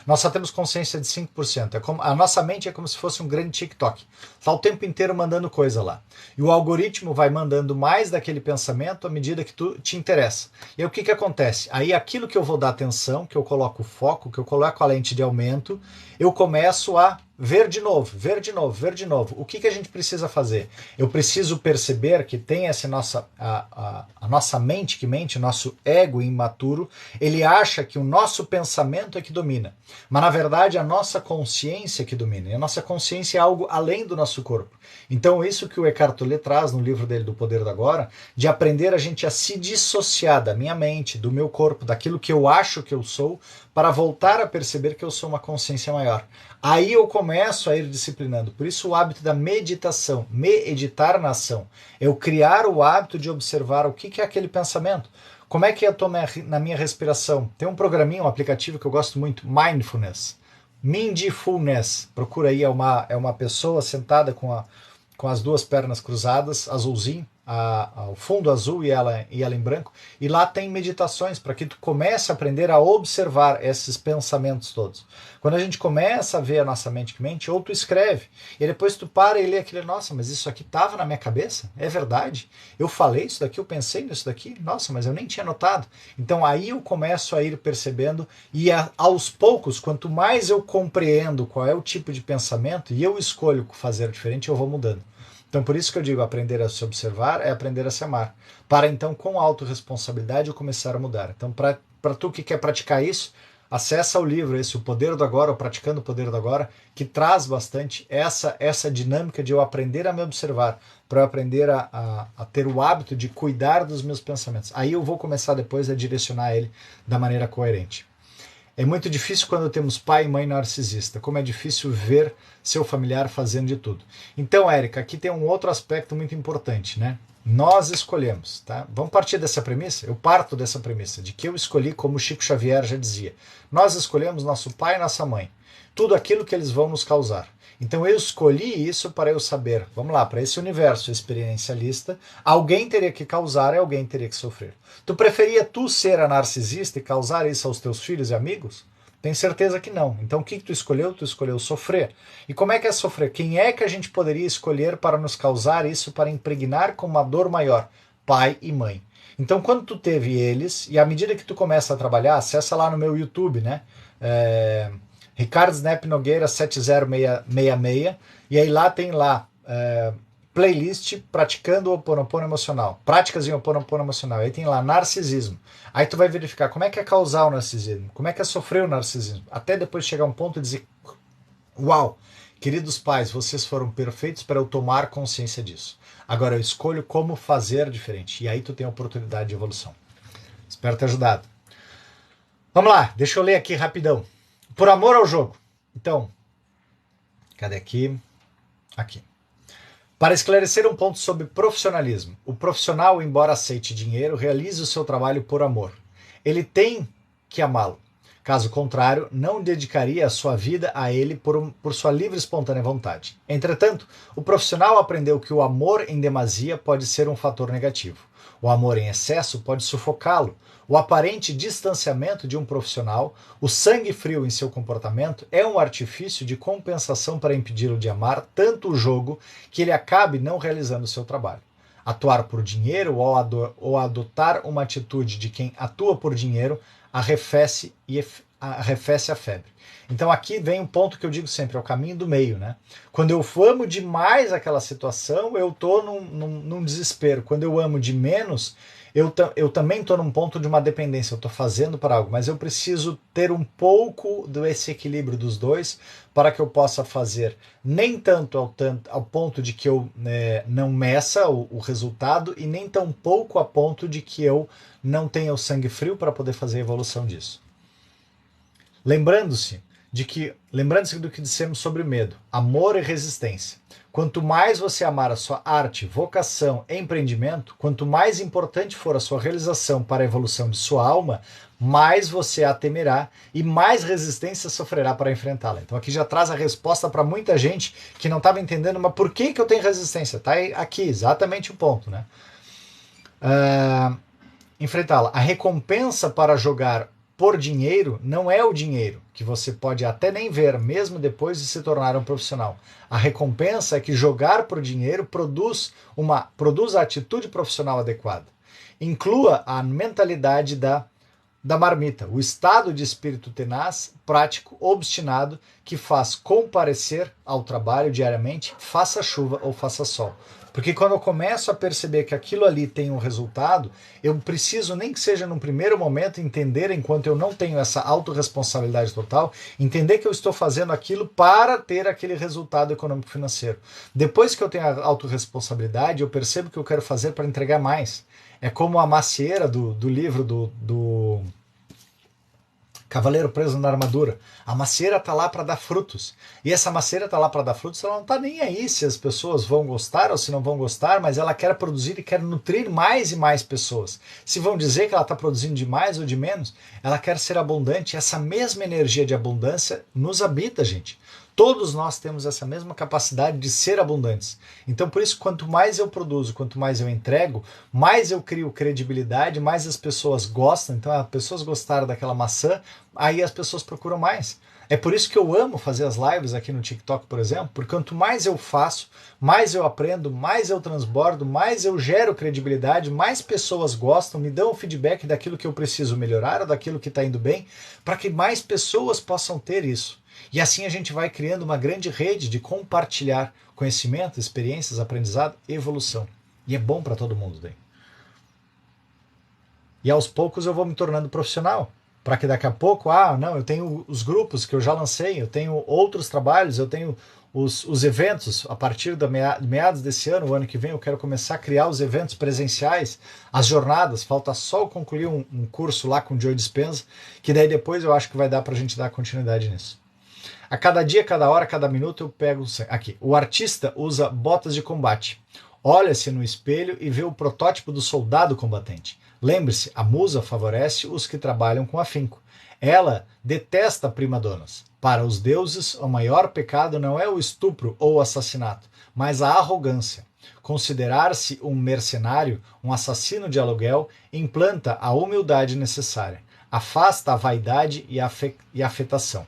Nós só temos consciência de 5%. A nossa mente é como se fosse um grande TikTok. Está o tempo inteiro mandando coisa lá. E o algoritmo vai mandando mais daquele pensamento à medida que tu te interessa. E aí o que acontece? Aí aquilo que eu vou dar atenção, que eu coloco o foco, que eu coloco a lente de aumento, eu começo a ver de novo, ver de novo, ver de novo. O que a gente precisa fazer? Eu preciso perceber que tem essa a nossa mente que mente, o nosso ego imaturo, ele acha que o nosso pensamento é que domina. Mas na verdade a nossa consciência é que domina. E a nossa consciência é algo além do nosso corpo. Então isso que o Eckhart Tolle traz no livro dele do Poder do Agora, de aprender a gente a se dissociar da minha mente, do meu corpo, daquilo que eu acho que eu sou, para voltar a perceber que eu sou uma consciência maior. Aí eu começo a ir disciplinando. Por isso o hábito da meditação, meditar na ação. Eu criar o hábito de observar o que é aquele pensamento. Como é que eu estou na minha respiração? Tem um programinha, um aplicativo que eu gosto muito, Mindfulness. Mindfulness. Procura aí, é uma pessoa sentada com as duas pernas cruzadas, azulzinho, o fundo azul e ela em branco, e lá tem meditações para que tu comece a aprender a observar esses pensamentos todos. Quando a gente começa a ver a nossa mente que mente, ou tu escreve, e depois tu para e lê aquele, nossa, mas isso aqui estava na minha cabeça? É verdade? Eu falei isso daqui, eu pensei nisso daqui? Nossa, mas eu nem tinha notado. Então aí eu começo a ir percebendo, e aos poucos, quanto mais eu compreendo qual é o tipo de pensamento, e eu escolho fazer diferente, eu vou mudando. Então, por isso que eu digo, aprender a se observar é aprender a se amar. Para então, com autorresponsabilidade, eu começar a mudar. Então, para tu que quer praticar isso, acessa o livro, O Poder do Agora, ou Praticando o Poder do Agora, que traz bastante essa dinâmica de eu aprender a me observar, para eu aprender a ter o hábito de cuidar dos meus pensamentos. Aí eu vou começar depois a direcionar ele da maneira coerente. É muito difícil quando temos pai e mãe narcisista. Como é difícil ver seu familiar fazendo de tudo. Então, Érica, aqui tem um outro aspecto muito importante, né? Nós escolhemos, tá? Vamos partir dessa premissa? Eu parto dessa premissa, de que eu escolhi, como Chico Xavier já dizia. Nós escolhemos nosso pai e nossa mãe. Tudo aquilo que eles vão nos causar. Então eu escolhi isso para eu saber, vamos lá, para esse universo experiencialista, alguém teria que causar e alguém teria que sofrer. Tu preferia tu ser a narcisista e causar isso aos teus filhos e amigos? Tenho certeza que não. Então o que tu escolheu? Tu escolheu sofrer. E como é que é sofrer? Quem é que a gente poderia escolher para nos causar isso, para impregnar com uma dor maior? Pai e mãe. Então quando tu teve eles, e à medida que tu começa a trabalhar, acessa lá no meu YouTube, né? Ricardo Snap Nogueira 7066, e aí lá tem playlist praticando o Ho'oponopono emocional, práticas em Ho'oponopono emocional, aí tem lá narcisismo, aí tu vai verificar como é que é causar o narcisismo, como é que é sofrer o narcisismo, até depois chegar a um ponto e dizer, uau, queridos pais, vocês foram perfeitos para eu tomar consciência disso, agora eu escolho como fazer diferente, e aí tu tem a oportunidade de evolução. Espero ter ajudado. Vamos lá, deixa eu ler aqui rapidão. Por amor ao jogo. Então, cadê aqui? Aqui. Para esclarecer um ponto sobre profissionalismo. O profissional, embora aceite dinheiro, realiza o seu trabalho por amor. Ele tem que amá-lo. Caso contrário, não dedicaria a sua vida a ele por sua livre e espontânea vontade. Entretanto, o profissional aprendeu que o amor em demasia pode ser um fator negativo. O amor em excesso pode sufocá-lo. O aparente distanciamento de um profissional, o sangue frio em seu comportamento, é um artifício de compensação para impedi-lo de amar tanto o jogo que ele acabe não realizando o seu trabalho. Atuar por dinheiro ou adotar uma atitude de quem atua por dinheiro arrefece a febre. Então aqui vem um ponto que eu digo sempre, é o caminho do meio, né? Quando eu amo demais aquela situação, eu estou num desespero. Quando eu amo de menos, eu também estou num ponto de uma dependência, eu estou fazendo para algo, mas eu preciso ter um pouco desse equilíbrio dos dois para que eu possa fazer nem tanto ao ponto de que eu não meça o resultado e nem tão pouco a ponto de que eu não tenha o sangue frio para poder fazer a evolução disso. Lembrando-se do que dissemos sobre o medo, amor e resistência. Quanto mais você amar a sua arte, vocação, empreendimento, quanto mais importante for a sua realização para a evolução de sua alma, mais você a temerá e mais resistência sofrerá para enfrentá-la. Então aqui já traz a resposta para muita gente que não estava entendendo, mas por que eu tenho resistência? Está aqui exatamente o ponto, né? Enfrentá-la. A recompensa para jogar por dinheiro não é o dinheiro, que você pode até nem ver, mesmo depois de se tornar um profissional. A recompensa é que jogar por dinheiro produz a atitude profissional adequada. Inclua a mentalidade da marmita, o estado de espírito tenaz, prático, obstinado, que faz comparecer ao trabalho diariamente, faça chuva ou faça sol. Porque quando eu começo a perceber que aquilo ali tem um resultado, eu preciso, nem que seja num primeiro momento, entender, enquanto eu não tenho essa autorresponsabilidade total, entender que eu estou fazendo aquilo para ter aquele resultado econômico-financeiro. Depois que eu tenho a autorresponsabilidade, eu percebo que eu quero fazer para entregar mais. É como a macieira do livro do Cavaleiro Preso na Armadura. A macieira está lá para dar frutos. E essa macieira está lá para dar frutos, ela não está nem aí se as pessoas vão gostar ou se não vão gostar, mas ela quer produzir e quer nutrir mais e mais pessoas. Se vão dizer que ela está produzindo de mais ou de menos, ela quer ser abundante. Essa mesma energia de abundância nos habita, gente. Todos nós temos essa mesma capacidade de ser abundantes. Então, por isso, quanto mais eu produzo, quanto mais eu entrego, mais eu crio credibilidade, mais as pessoas gostam. Então, as pessoas gostaram daquela maçã, aí as pessoas procuram mais. É por isso que eu amo fazer as lives aqui no TikTok, por exemplo, porque quanto mais eu faço, mais eu aprendo, mais eu transbordo, mais eu gero credibilidade, mais pessoas gostam, me dão o feedback daquilo que eu preciso melhorar ou daquilo que está indo bem, para que mais pessoas possam ter isso. E assim a gente vai criando uma grande rede de compartilhar conhecimento, experiências, aprendizado, evolução. E é bom para todo mundo daí. E aos poucos eu vou me tornando profissional. Para que daqui a pouco, não, eu tenho os grupos que eu já lancei, eu tenho outros trabalhos, eu tenho os eventos. A partir de meados desse ano, o ano que vem, eu quero começar a criar os eventos presenciais, as jornadas. Falta só eu concluir um curso lá com o Joe Dispenza, que daí depois eu acho que vai dar para a gente dar continuidade nisso. A cada dia, cada hora, cada minuto eu pego aqui. O artista usa botas de combate. Olha-se no espelho e vê o protótipo do soldado combatente. Lembre-se, a musa favorece os que trabalham com afinco. Ela detesta primadonas. Para os deuses, o maior pecado não é o estupro ou o assassinato, mas a arrogância. Considerar-se um mercenário, um assassino de aluguel, implanta a humildade necessária. Afasta a vaidade e a afetação.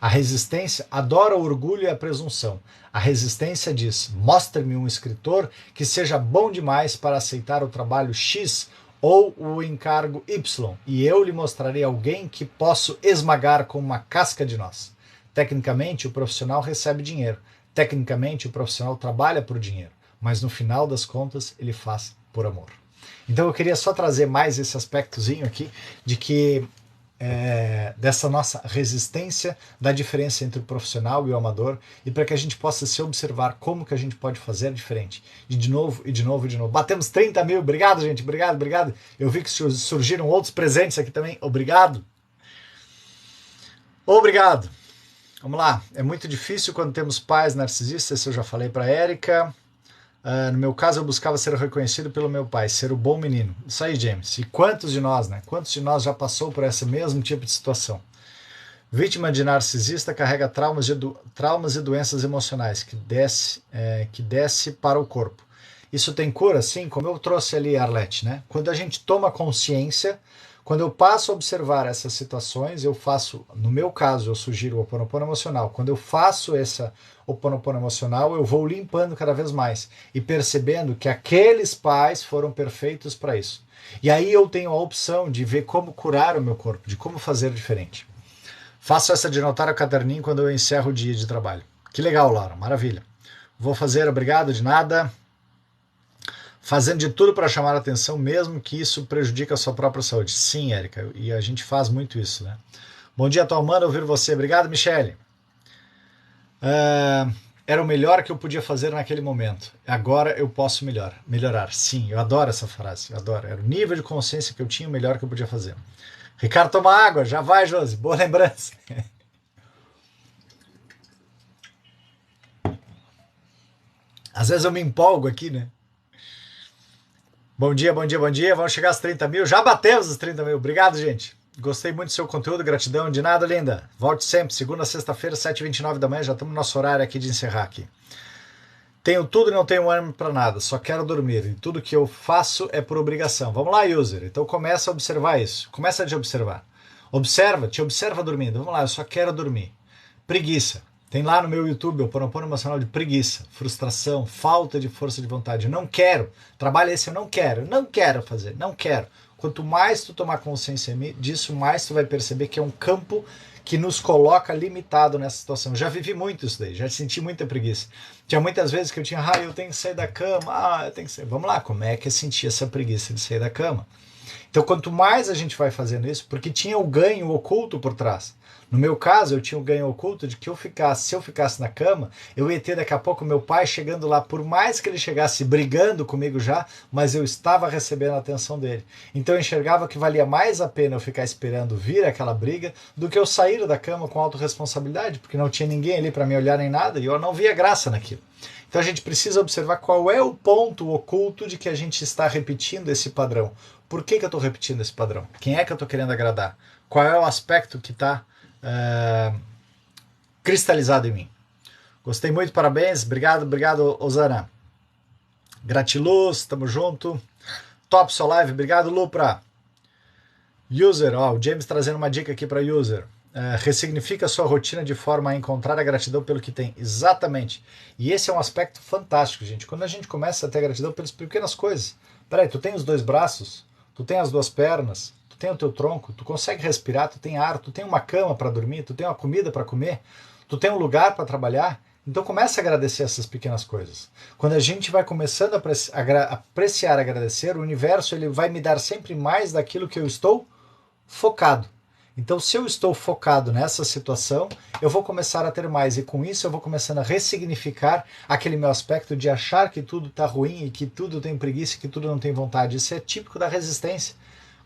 A resistência adora o orgulho e a presunção. A resistência diz: mostre-me um escritor que seja bom demais para aceitar o trabalho X ou o encargo Y, e eu lhe mostrarei alguém que posso esmagar com uma casca de noz. Tecnicamente, o profissional recebe dinheiro. Tecnicamente, o profissional trabalha por dinheiro. Mas no final das contas, ele faz por amor. Então eu queria só trazer mais esse aspectozinho aqui de que dessa nossa resistência da diferença entre o profissional e o amador, e para que a gente possa se observar como que a gente pode fazer diferente. E de novo, e de novo, e de novo. Batemos 30 mil, obrigado, gente, obrigado, obrigado. Eu vi que surgiram outros presentes aqui também, obrigado. Obrigado. Vamos lá, é muito difícil quando temos pais narcisistas, isso eu já falei para a Érica. No meu caso, eu buscava ser reconhecido pelo meu pai, ser o bom menino. Isso aí, James. E quantos de nós, né? Quantos de nós já passou por esse mesmo tipo de situação? Vítima de narcisista carrega traumas e doenças emocionais que desce para o corpo. Isso tem cura? Sim, como eu trouxe ali, Arlete, né? Quando a gente toma consciência, quando eu passo a observar essas situações, eu faço, no meu caso, eu sugiro o Ho'oponopono emocional. Quando eu faço essa Ho'oponopono emocional, eu vou limpando cada vez mais e percebendo que aqueles pais foram perfeitos para isso. E aí eu tenho a opção de ver como curar o meu corpo, de como fazer diferente. Faço essa de anotar o caderninho quando eu encerro o dia de trabalho. Que legal, Laura, maravilha. Vou fazer, obrigado, de nada. Fazendo de tudo para chamar a atenção, mesmo que isso prejudique a sua própria saúde. Sim, Érica, e a gente faz muito isso, né? Bom dia, tua Amanda, ouvir você. Obrigado, Michele. Era o melhor que eu podia fazer naquele momento. Agora eu posso melhorar. Sim, eu adoro essa frase, eu adoro. Era o nível de consciência que eu tinha, o melhor que eu podia fazer. Ricardo, toma água. Já vai, Josi. Boa lembrança. Às vezes eu me empolgo aqui, né? Bom dia, bom dia, bom dia. Vamos chegar aos 30 mil. Já batemos os 30 mil. Obrigado, gente. Gostei muito do seu conteúdo. Gratidão. De nada, linda. Volte sempre. Segunda a sexta-feira, 7h29 da manhã. Já estamos no nosso horário aqui de encerrar aqui. Tenho tudo e não tenho ânimo para nada. Só quero dormir. E tudo que eu faço é por obrigação. Vamos lá, user. Então começa a observar isso. Começa a te observar. Te observa dormindo. Vamos lá, eu só quero dormir. Preguiça. Tem lá no meu YouTube o Ho'oponopono emocional de preguiça, frustração, falta de força de vontade. Eu não quero. Trabalho esse, eu não quero fazer, não quero. Quanto mais tu tomar consciência disso, mais tu vai perceber que é um campo que nos coloca limitado nessa situação. Já vivi muito isso daí, já senti muita preguiça. Tinha muitas vezes que eu tinha, eu tenho que sair da cama, eu tenho que sair. Vamos lá, como é que é sentir essa preguiça de sair da cama? Então, quanto mais a gente vai fazendo isso, porque tinha o ganho oculto por trás. No meu caso, eu tinha o ganho oculto de que se eu ficasse na cama, eu ia ter daqui a pouco meu pai chegando lá, por mais que ele chegasse brigando comigo já, mas eu estava recebendo a atenção dele. Então eu enxergava que valia mais a pena eu ficar esperando vir aquela briga do que eu sair da cama com autorresponsabilidade, porque não tinha ninguém ali para me olhar nem nada e eu não via graça naquilo. Então a gente precisa observar qual é o ponto oculto de que a gente está repetindo esse padrão. Por que eu estou repetindo esse padrão? Quem é que eu estou querendo agradar? Qual é o aspecto que está cristalizado em mim? Gostei muito, parabéns. Obrigado, Osana. Gratiluz, tamo junto. Top sua live, obrigado, Lupra. User, o James trazendo uma dica aqui para user. Ressignifica a sua rotina de forma a encontrar a gratidão pelo que tem. Exatamente. E esse é um aspecto fantástico, gente. Quando a gente começa a ter gratidão pelas pequenas coisas. Peraí, tu tem os 2 braços? Tu tem as 2 pernas? Tu tem o teu tronco? Tu consegue respirar? Tu tem ar? Tu tem uma cama para dormir? Tu tem uma comida para comer? Tu tem um lugar para trabalhar? Então começa a agradecer essas pequenas coisas. Quando a gente vai começando a apreciar, agradecer, o universo ele vai me dar sempre mais daquilo que eu estou focado. Então, se eu estou focado nessa situação, eu vou começar a ter mais. E com isso eu vou começando a ressignificar aquele meu aspecto de achar que tudo está ruim e que tudo tem preguiça e que tudo não tem vontade. Isso é típico da resistência.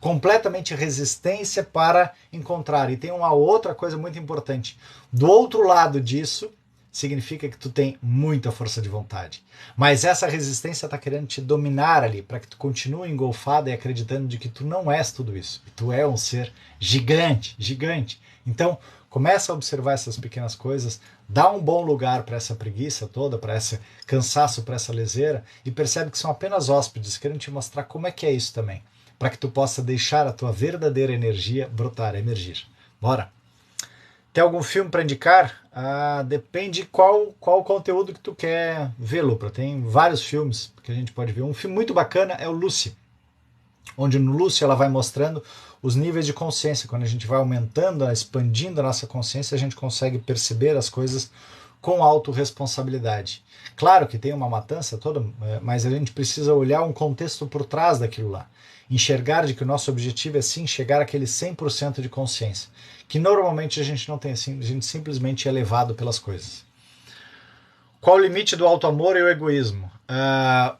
Completamente resistência para encontrar. E tem uma outra coisa muito importante. Do outro lado disso, significa que tu tem muita força de vontade. Mas essa resistência está querendo te dominar ali, para que tu continue engolfado e acreditando de que tu não és tudo isso. Tu é um ser gigante, gigante. Então, começa a observar essas pequenas coisas, dá um bom lugar para essa preguiça toda, para esse cansaço, para essa leseira, e percebe que são apenas hóspedes, querendo te mostrar como é que é isso também, para que tu possa deixar a tua verdadeira energia brotar, emergir. Bora! Tem algum filme para indicar? Depende qual o conteúdo que tu quer ver, Lupra. Tem vários filmes que a gente pode ver. Um filme muito bacana é o Lucy, onde no Lucy ela vai mostrando os níveis de consciência. Quando a gente vai aumentando, expandindo a nossa consciência, a gente consegue perceber as coisas com autorresponsabilidade. Claro que tem uma matança toda, mas a gente precisa olhar um contexto por trás daquilo lá. Enxergar de que o nosso objetivo é sim chegar àquele 100% de consciência, que normalmente a gente não tem assim, a gente simplesmente é levado pelas coisas. Qual o limite do auto-amor e o egoísmo?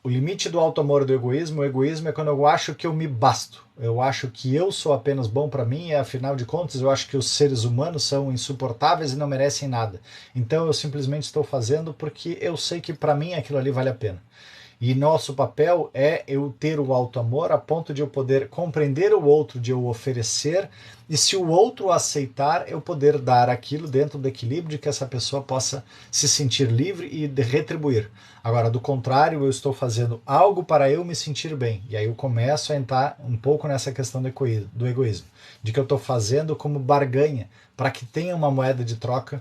O limite do auto-amor e do egoísmo, o egoísmo é quando eu acho que eu me basto. Eu acho que eu sou apenas bom para mim e, afinal de contas, eu acho que os seres humanos são insuportáveis e não merecem nada. Então eu simplesmente estou fazendo porque eu sei que para mim aquilo ali vale a pena. E nosso papel é eu ter o auto-amor a ponto de eu poder compreender o outro, de eu oferecer, e se o outro aceitar, eu poder dar aquilo dentro do equilíbrio de que essa pessoa possa se sentir livre e retribuir. Agora, do contrário, eu estou fazendo algo para eu me sentir bem. E aí eu começo a entrar um pouco nessa questão do egoísmo. De que eu estou fazendo como barganha, para que tenha uma moeda de troca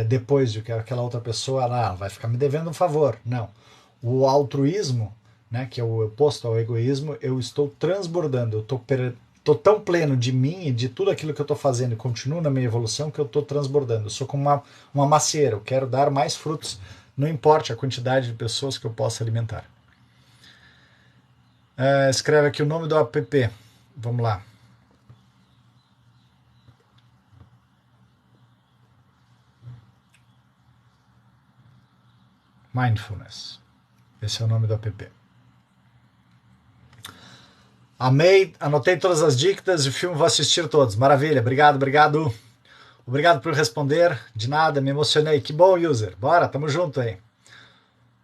depois de que aquela outra pessoa vai ficar me devendo um favor. Não. O altruísmo, né, que é o oposto ao egoísmo, eu estou transbordando, eu estou tão pleno de mim e de tudo aquilo que eu estou fazendo e continuo na minha evolução que eu estou transbordando. Eu sou como uma macieira, eu quero dar mais frutos, não importa a quantidade de pessoas que eu possa alimentar. Escreve aqui o nome do app. Vamos lá. Mindfulness. Esse é o nome do app. Amei, anotei todas as dicas e o filme vou assistir todos. Maravilha, obrigado. Obrigado por responder. De nada, me emocionei. Que bom, user. Bora, tamo junto aí.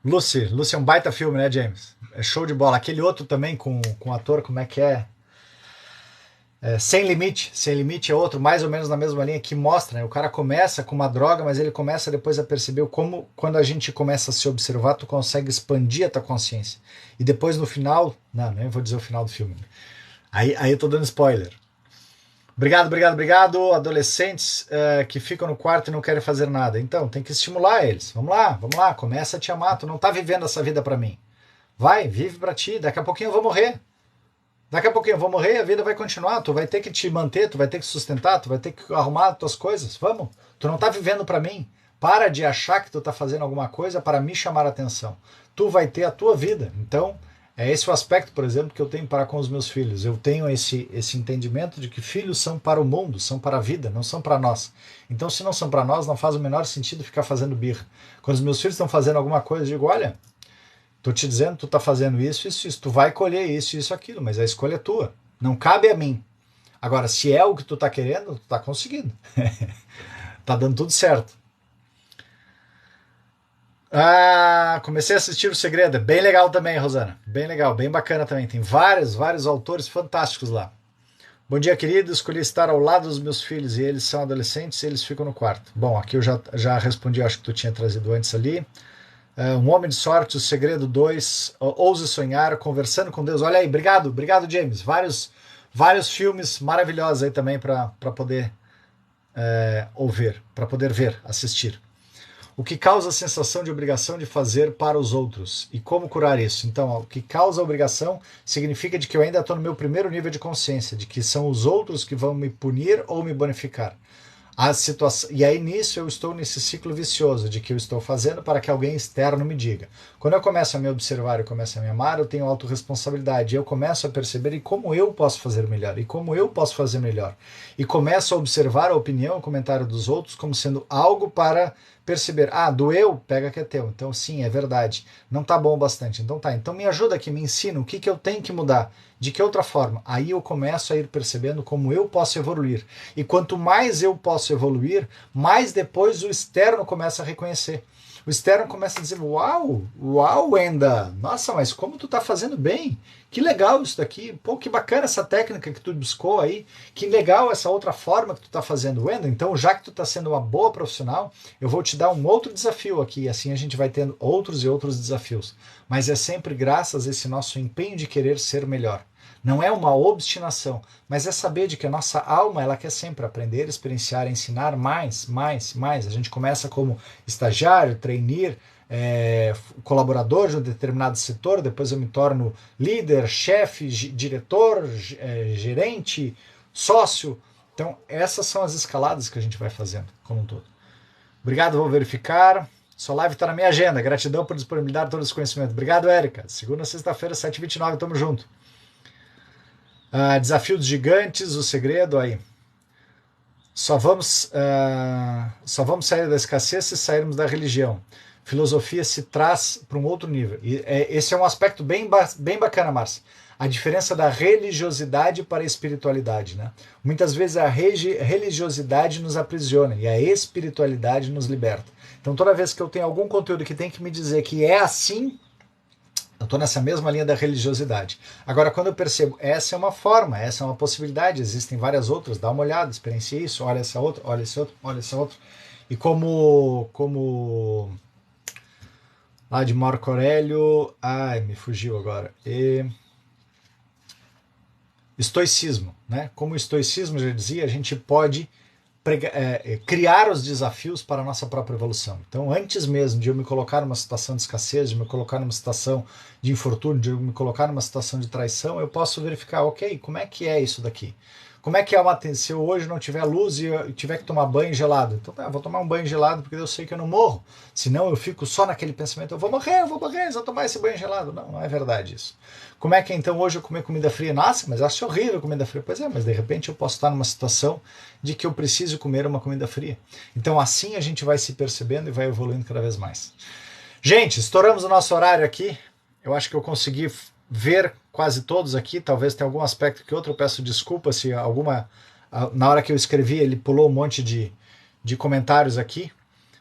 Lucy é um baita filme, né, James? É show de bola. Aquele outro também com o ator, como é que é? Sem Limite é outro, mais ou menos na mesma linha, que mostra, né? O cara começa com uma droga, mas ele começa depois a perceber como, quando a gente começa a se observar, tu consegue expandir a tua consciência. E depois no final, não, nem vou dizer o final do filme. Aí eu tô dando spoiler. Obrigado. Adolescentes que ficam no quarto e não querem fazer nada. Então, tem que estimular eles. Vamos lá, começa a te amar. Tu não tá vivendo essa vida pra mim. Vai, vive pra ti. Daqui a pouquinho eu vou morrer. Daqui a pouquinho eu vou morrer e a vida vai continuar. Tu vai ter que te manter, tu vai ter que sustentar, tu vai ter que arrumar as tuas coisas. Vamos. Tu não tá vivendo para mim. Para de achar que tu tá fazendo alguma coisa para me chamar a atenção. Tu vai ter a tua vida. Então, é esse o aspecto, por exemplo, que eu tenho para com os meus filhos. Eu tenho esse entendimento de que filhos são para o mundo, são para a vida, não são para nós. Então, se não são para nós, não faz o menor sentido ficar fazendo birra. Quando os meus filhos estão fazendo alguma coisa, eu digo, olha, tô te dizendo, tu tá fazendo isso, isso, isso. Tu vai colher isso, isso, aquilo, mas a escolha é tua. Não cabe a mim. Agora, se é o que tu tá querendo, tu tá conseguindo. Tá dando tudo certo. Comecei a assistir O Segredo. Bem legal também, Rosana. Bem legal, bem bacana também. Tem vários autores fantásticos lá. Bom dia, querido. Escolhi estar ao lado dos meus filhos e eles são adolescentes e eles ficam no quarto. Bom, aqui eu já respondi, acho que tu tinha trazido antes ali. Um Homem de Sorte, O Segredo 2, Ouse Sonhar, Conversando com Deus. Olha aí, obrigado, James. Vários filmes maravilhosos aí também para poder ouvir, para poder ver, assistir. O que causa a sensação de obrigação de fazer para os outros e como curar isso? Então, o que causa a obrigação significa de que eu ainda estou no meu primeiro nível de consciência, de que são os outros que vão me punir ou me bonificar. E aí nisso eu estou nesse ciclo vicioso de que eu estou fazendo para que alguém externo me diga. Quando eu começo a me observar e começo a me amar, eu tenho autorresponsabilidade. Eu começo a perceber e como eu posso fazer melhor, e como eu posso fazer melhor. E começo a observar a opinião, o comentário dos outros como sendo algo para perceber. Doeu? Pega que é teu. Então sim, é verdade. Não tá bom o bastante. Então tá. Então me ajuda aqui, me ensina o que eu tenho que mudar. De que outra forma? Aí eu começo a ir percebendo como eu posso evoluir. E quanto mais eu posso evoluir, mais depois o externo começa a reconhecer. O externo começa a dizer, uau, Wenda, nossa, mas como tu tá fazendo bem, que legal isso daqui, pô, que bacana essa técnica que tu buscou aí, que legal essa outra forma que tu tá fazendo, Wenda, então já que tu tá sendo uma boa profissional, eu vou te dar um outro desafio aqui, e assim a gente vai tendo outros e outros desafios, mas é sempre graças a esse nosso empenho de querer ser melhor. Não é uma obstinação, mas é saber de que a nossa alma ela quer sempre aprender, experienciar, ensinar mais. A gente começa como estagiário, trainee, colaborador de um determinado setor, depois eu me torno líder, chefe, diretor, gerente, sócio. Então essas são as escaladas que a gente vai fazendo como um todo. Obrigado, vou verificar. Sua live está na minha agenda. Gratidão por disponibilizar todo esse conhecimento. Obrigado, Érica. Segunda a sexta-feira, 7h29, tamo junto. Desafio dos Gigantes, O Segredo, aí. Só vamos sair da escassez se sairmos da religião. Filosofia se traz para um outro nível. Esse é um aspecto bem bacana, Márcia. A diferença da religiosidade para a espiritualidade. Né? Muitas vezes a religiosidade nos aprisiona e a espiritualidade nos liberta. Então toda vez que eu tenho algum conteúdo que tem que me dizer que é assim, eu estou nessa mesma linha da religiosidade. Agora, quando eu percebo, essa é uma forma, essa é uma possibilidade, existem várias outras, dá uma olhada, experiencie isso, olha essa outra, olha esse outro, olha essa outra. E como lá de Marco Aurélio, me fugiu agora. Estoicismo, né? Como o estoicismo já dizia, a gente pode criar os desafios para a nossa própria evolução. Então, antes mesmo de eu me colocar numa situação de escassez, de me colocar numa situação de infortúnio, de eu me colocar numa situação de traição, eu posso verificar, ok, como é que é isso daqui? Como é que é se eu hoje não tiver luz e eu tiver que tomar banho gelado? Então, vou tomar um banho gelado porque eu sei que eu não morro. Senão eu fico só naquele pensamento, eu vou morrer se eu tomar esse banho gelado. Não é verdade isso. Como é que então hoje eu comer comida fria? Nossa, mas acho horrível comida fria. Pois é, mas de repente eu posso estar numa situação de que eu preciso comer uma comida fria. Então assim a gente vai se percebendo e vai evoluindo cada vez mais. Gente, estouramos o nosso horário aqui. Eu acho que eu consegui ver quase todos aqui, talvez tenha algum aspecto que outro, eu peço desculpa se na hora que eu escrevi ele pulou um monte de comentários aqui,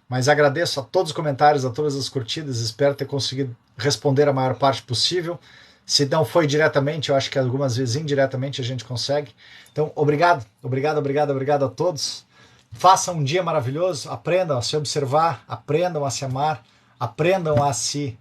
mas agradeço a todos os comentários, a todas as curtidas, espero ter conseguido responder a maior parte possível. Se não foi diretamente, eu acho que algumas vezes indiretamente a gente consegue. Então, obrigado a todos. Façam um dia maravilhoso, aprendam a se observar, aprendam a se amar, aprendam a se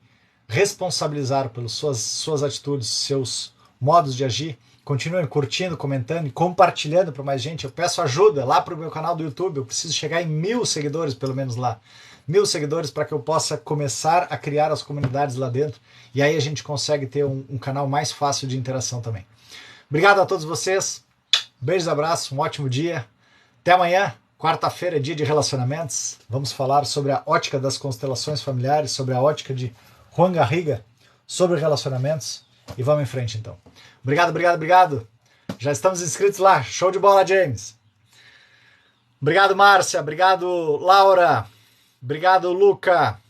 responsabilizar pelas suas atitudes, seus modos de agir. Continuem curtindo, comentando e compartilhando para mais gente. Eu peço ajuda lá para o meu canal do YouTube. Eu preciso chegar em 1000 seguidores, pelo menos lá. 1000 seguidores para que eu possa começar a criar as comunidades lá dentro. E aí a gente consegue ter um canal mais fácil de interação também. Obrigado a todos vocês. Beijos, abraços, um ótimo dia. Até amanhã, quarta-feira, dia de relacionamentos. Vamos falar sobre a ótica das constelações familiares, sobre a ótica de Juan Garriga, sobre relacionamentos. E vamos em frente, então. Obrigado, obrigado, obrigado. Já estamos inscritos lá. Show de bola, James. Obrigado, Márcia. Obrigado, Laura. Obrigado, Luca.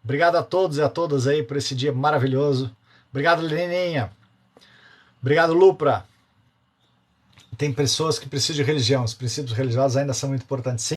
Obrigado a todos e a todas aí por esse dia maravilhoso. Obrigado, Leninha. Obrigado, Lupra. Tem pessoas que precisam de religião. Os princípios religiosos ainda são muito importantes. Sim.